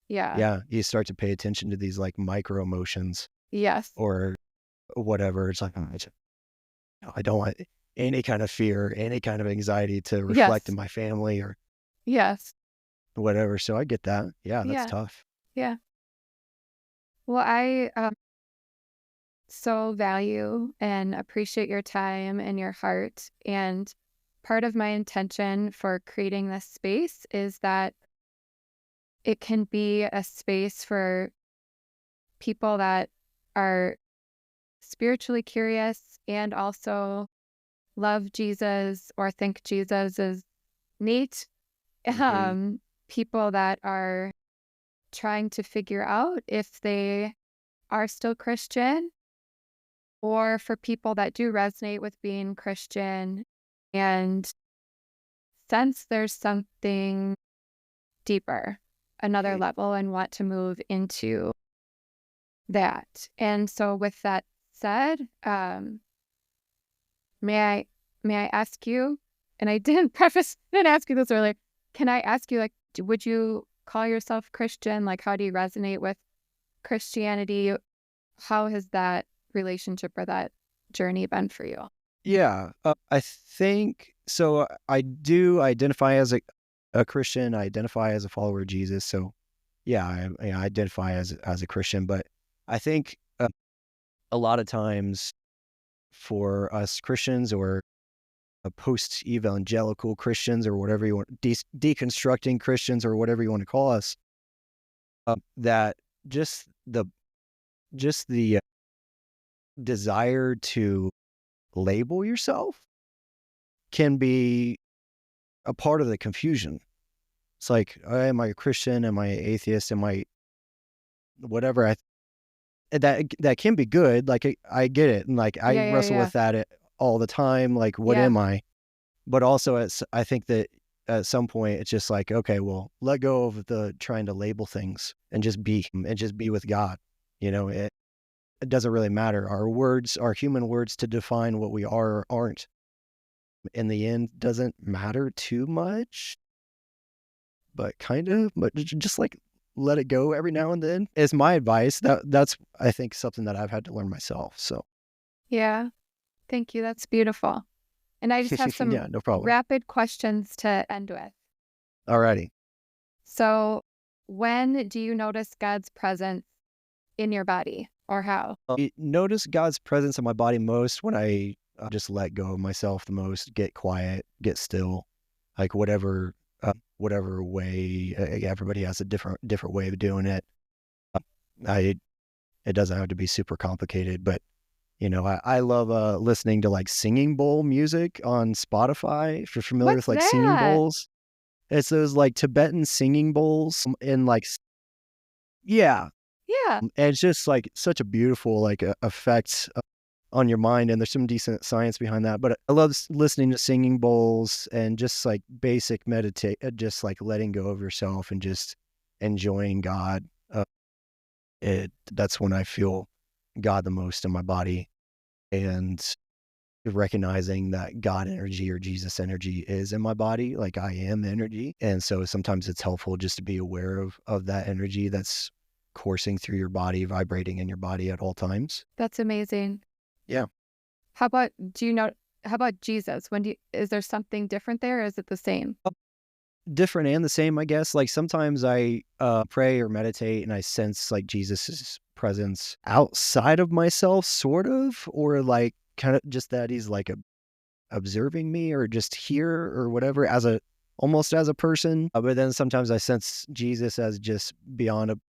Yeah. Yeah, you start to pay attention to these like micro emotions Yes. or whatever. It's like, I don't want any kind of fear, any kind of anxiety to reflect in Yes. my family or Yes. whatever. So I get that. Yeah, that's Yeah. tough. Yeah. Well, I so value and appreciate your time and your heart. And part of my intention for creating this space is that it can be a space for people that are spiritually curious and also love Jesus or think Jesus is neat. Hmm. People that are trying to figure out if they are still Christian, or for people that do resonate with being Christian and sense there's something deeper, another level, and want to move into that. And so, with that said, may I may I ask you? And I didn't ask you this earlier. Can I ask you, like, would you call yourself Christian? Like, how do you resonate with Christianity? How has that relationship or that journey been for you? Yeah, I think so. I do identify as a Christian. I identify as a follower of Jesus. So yeah, I identify as a Christian. But I think a lot of times for us Christians or post evangelical Christians or whatever you want, deconstructing Christians or whatever you want to call us, that just the desire to label yourself can be a part of the confusion. It's like, am I a Christian? Am I an atheist? Am I whatever? That can be good. Like I get it, and like I Yeah, yeah, wrestle yeah, with that all the time. Like, what yeah. am I? But also, I think that at some point it's just like, okay, well, let go of the trying to label things and just be with God. It doesn't really matter. Our words, our human words to define what we are or aren't in the end doesn't matter too much, but kind of, but just like let it go every now and then is my advice. That's I think something that I've had to learn myself. So Yeah. Thank you. That's beautiful. And I just have some yeah, no problem. rapid questions to end with. Alrighty. So, when do you notice God's presence in your body or how? I notice God's presence in my body most when I just let go of myself the most, get quiet, get still, like whatever way. Everybody has a different way of doing it. I It doesn't have to be super complicated, but I love listening to like singing bowl music on Spotify. If you're familiar What's with like singing that? bowls, it's those like Tibetan singing bowls in like yeah, Yeah. and it's just like such a beautiful like effect on your mind, and there's some decent science behind that. But I love listening to singing bowls and just like basic meditate, just like letting go of yourself and just enjoying God. That's when I feel God the most in my body, and recognizing that God energy or Jesus energy is in my body, like I am energy. And so sometimes it's helpful just to be aware of that energy that's coursing through your body, vibrating in your body at all times. That's amazing. Yeah. How about, how about Jesus? Is there something different there? Or is it the same? Different and the same, I guess. Like sometimes I pray or meditate and I sense like Jesus's presence outside of myself, sort of, or like kind of just that he's like observing me or just here or whatever almost as a person. But then sometimes I sense Jesus as just beyond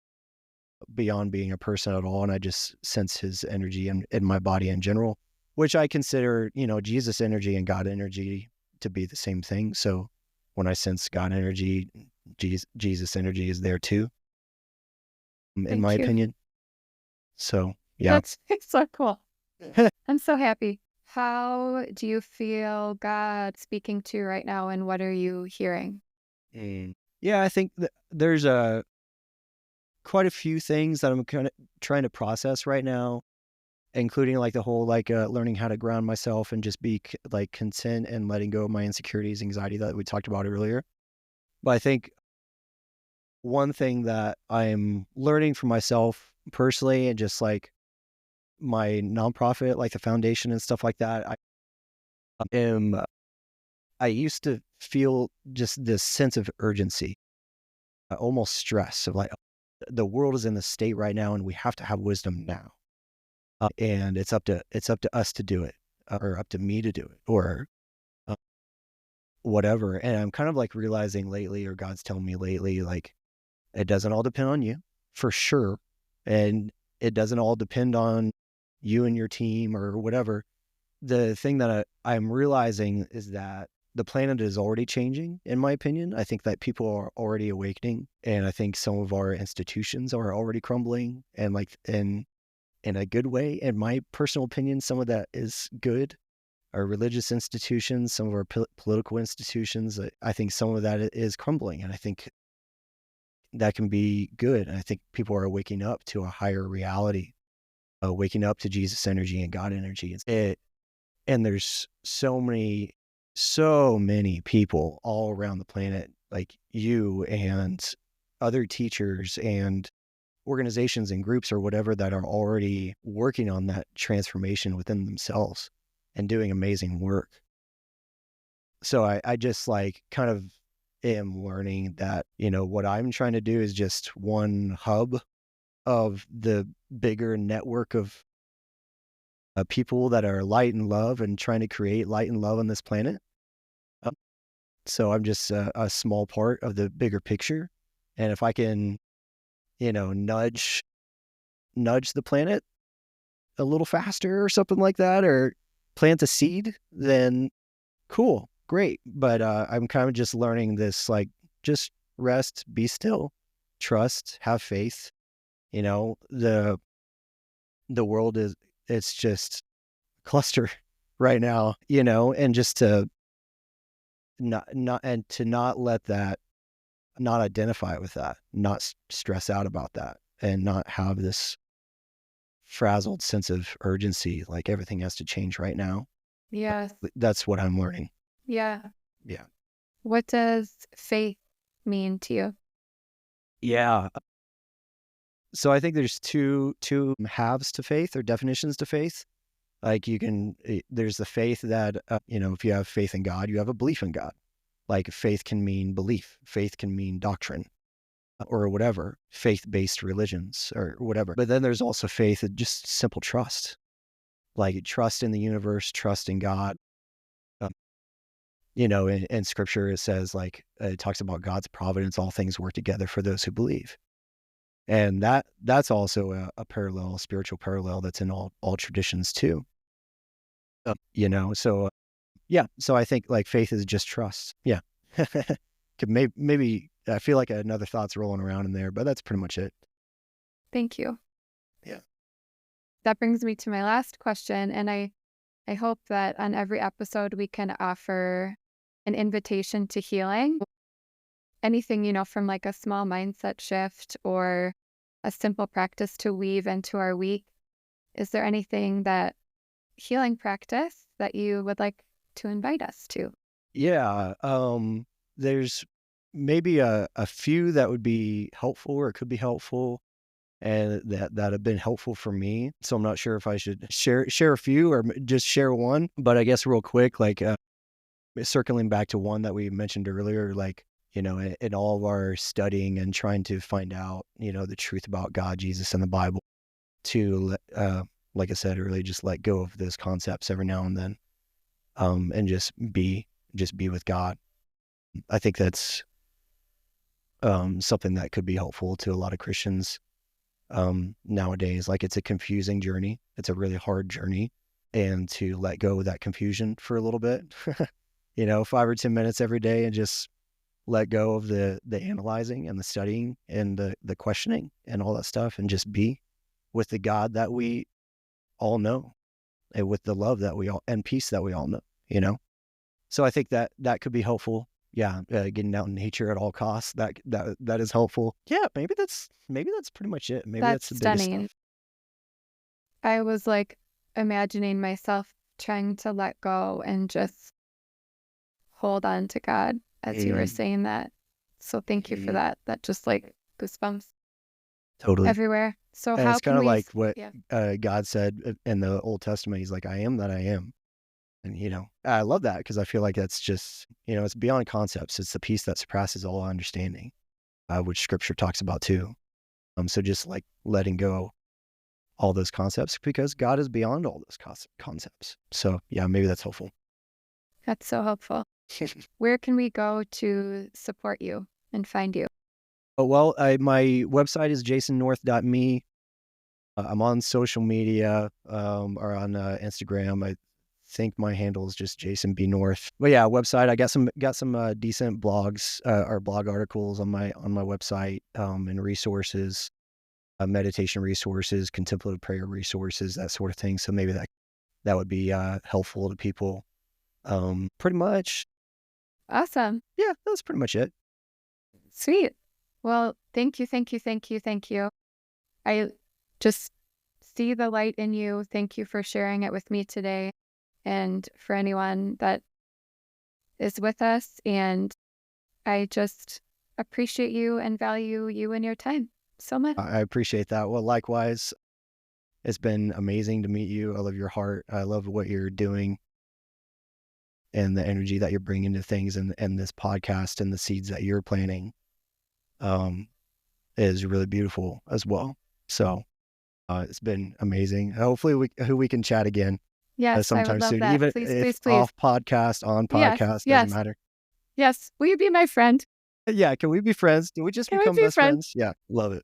being a person at all. And I just sense his energy in my body in general, which I consider, Jesus energy and God energy to be the same thing. So when I sense God energy, Jesus energy is there too, in my Thank you. opinion. So, yeah. That's so cool. I'm so happy. How do you feel God speaking to you right now, and what are you hearing? Yeah, I think that there's quite a few things that I'm kind of trying to process right now, including like the whole like learning how to ground myself and just be like content and letting go of my insecurities, anxiety that we talked about earlier. But I think one thing that I'm learning for myself personally and just like my nonprofit, like the foundation and stuff like that, am I used to feel just this sense of urgency, almost stress of like the world is in the state right now and we have to have wisdom now. And it's up to us to do it, or up to me to do it, or uh, whatever. And I'm kind of like realizing lately, or God's telling me lately, like it doesn't all depend on you, for sure, and it doesn't all depend on you and your team or whatever. The thing that I'm realizing is that the planet is already changing, in my opinion. I think that people are already awakening, and I think some of our institutions are already crumbling, and like in a good way. In my personal opinion, some of that is good. Our religious institutions, some of our political institutions, I think some of that is crumbling, and I think that can be good. And I think people are waking up to a higher reality, waking up to Jesus energy and God energy. And there's so many people all around the planet, like you and other teachers and organizations and groups or whatever, that are already working on that transformation within themselves and doing amazing work. So I just like kind of am learning that, what I'm trying to do is just one hub of the bigger network of people that are light and love and trying to create light and love on this planet. Uh, So I'm just a small part of the bigger picture. And if I can, nudge the planet a little faster or something like that, or plant a seed, then cool, great. But I'm kind of just learning this, like, just rest, be still, trust, have faith. The world it's just cluster right now, and just to not let that, not identify with that, not stress out about that, and not have this frazzled sense of urgency, like everything has to change right now. Yes. That's what I'm learning. Yeah. Yeah. What does faith mean to you? Yeah. So I think there's two halves to faith, or definitions to faith. Like there's the faith that, if you have faith in God, you have a belief in God. Like faith can mean belief, faith can mean doctrine, or whatever, faith-based religions or whatever. But then there's also faith, just simple trust. like trust in the universe, trust in God. Um, in scripture, it says like, it talks about God's providence, all things work together for those who believe. And that's also a parallel, a spiritual parallel that's in all traditions too. So yeah. So I think like faith is just trust. Yeah. Maybe I feel like another thought's rolling around in there, but that's pretty much it. Thank you. Yeah. That brings me to my last question. And I hope that on every episode we can offer an invitation to healing. Anything, from like a small mindset shift or a simple practice to weave into our week. Is there anything that healing practice that you would like to invite us to? Yeah. There's maybe a few that would be helpful or could be helpful and that have been helpful for me. So I'm not sure if I should share a few or just share one, but I guess real quick, like circling back to one that we mentioned earlier, like, in all of our studying and trying to find out, the truth about God, Jesus, and the Bible, to, like I said earlier, just let go of those concepts every now and then, and just be with God. I think that's something that could be helpful to a lot of Christians nowadays. Like, it's a confusing journey. It's a really hard journey, and to let go of that confusion for a little bit, 5 or 10 minutes every day, and just let go of the analyzing and the studying and the questioning and all that stuff, and just be with the God that we all know, and with the love that we all, and peace that we all know. So I think that could be helpful. Yeah. Getting out in nature at all costs, that is helpful. Yeah. Maybe that's pretty much it. Maybe that's the biggest stunning. stuff. I was like imagining myself trying to let go and just hold on to God as you were saying that. So thank you for that. That just like goosebumps Totally. everywhere. So And how it's can kind of we? like what Yeah. God said in the Old Testament. He's like, I am that I am. And, I love that, because I feel like that's just, it's beyond concepts. It's the peace that surpasses all understanding, which scripture talks about too. So just like letting go all those concepts, because God is beyond all those concepts. So yeah, maybe that's helpful. That's so helpful. Where can we go to support you and find you? Oh, well, my website is jasonnorth.me. I'm on social media, or on Instagram. I think my handle is just Jason B. North. But yeah, website. I got some decent blogs or blog articles on my website, and resources, meditation resources, contemplative prayer resources, that sort of thing. So maybe that would be helpful to people. Pretty much. Awesome. Yeah, that's pretty much it. Sweet. Well, thank you, thank you, thank you, thank you. I just see the light in you. Thank you for sharing it with me today, and for anyone that is with us. And I just appreciate you and value you and your time so much. I appreciate that. Well, likewise, it's been amazing to meet you. I love your heart. I love what you're doing, and the energy that you're bringing to things, and this podcast, and the seeds that you're planting, is really beautiful as well. So it's been amazing. Hopefully we can chat again. Yes, I would sometime love soon, that. even Please, if please, please. off podcast, on Yes, podcast, yes, doesn't matter. yes. Will you be my friend? Yeah, can we be friends? Do we just Can we become be best friends? friends? Yeah, love it.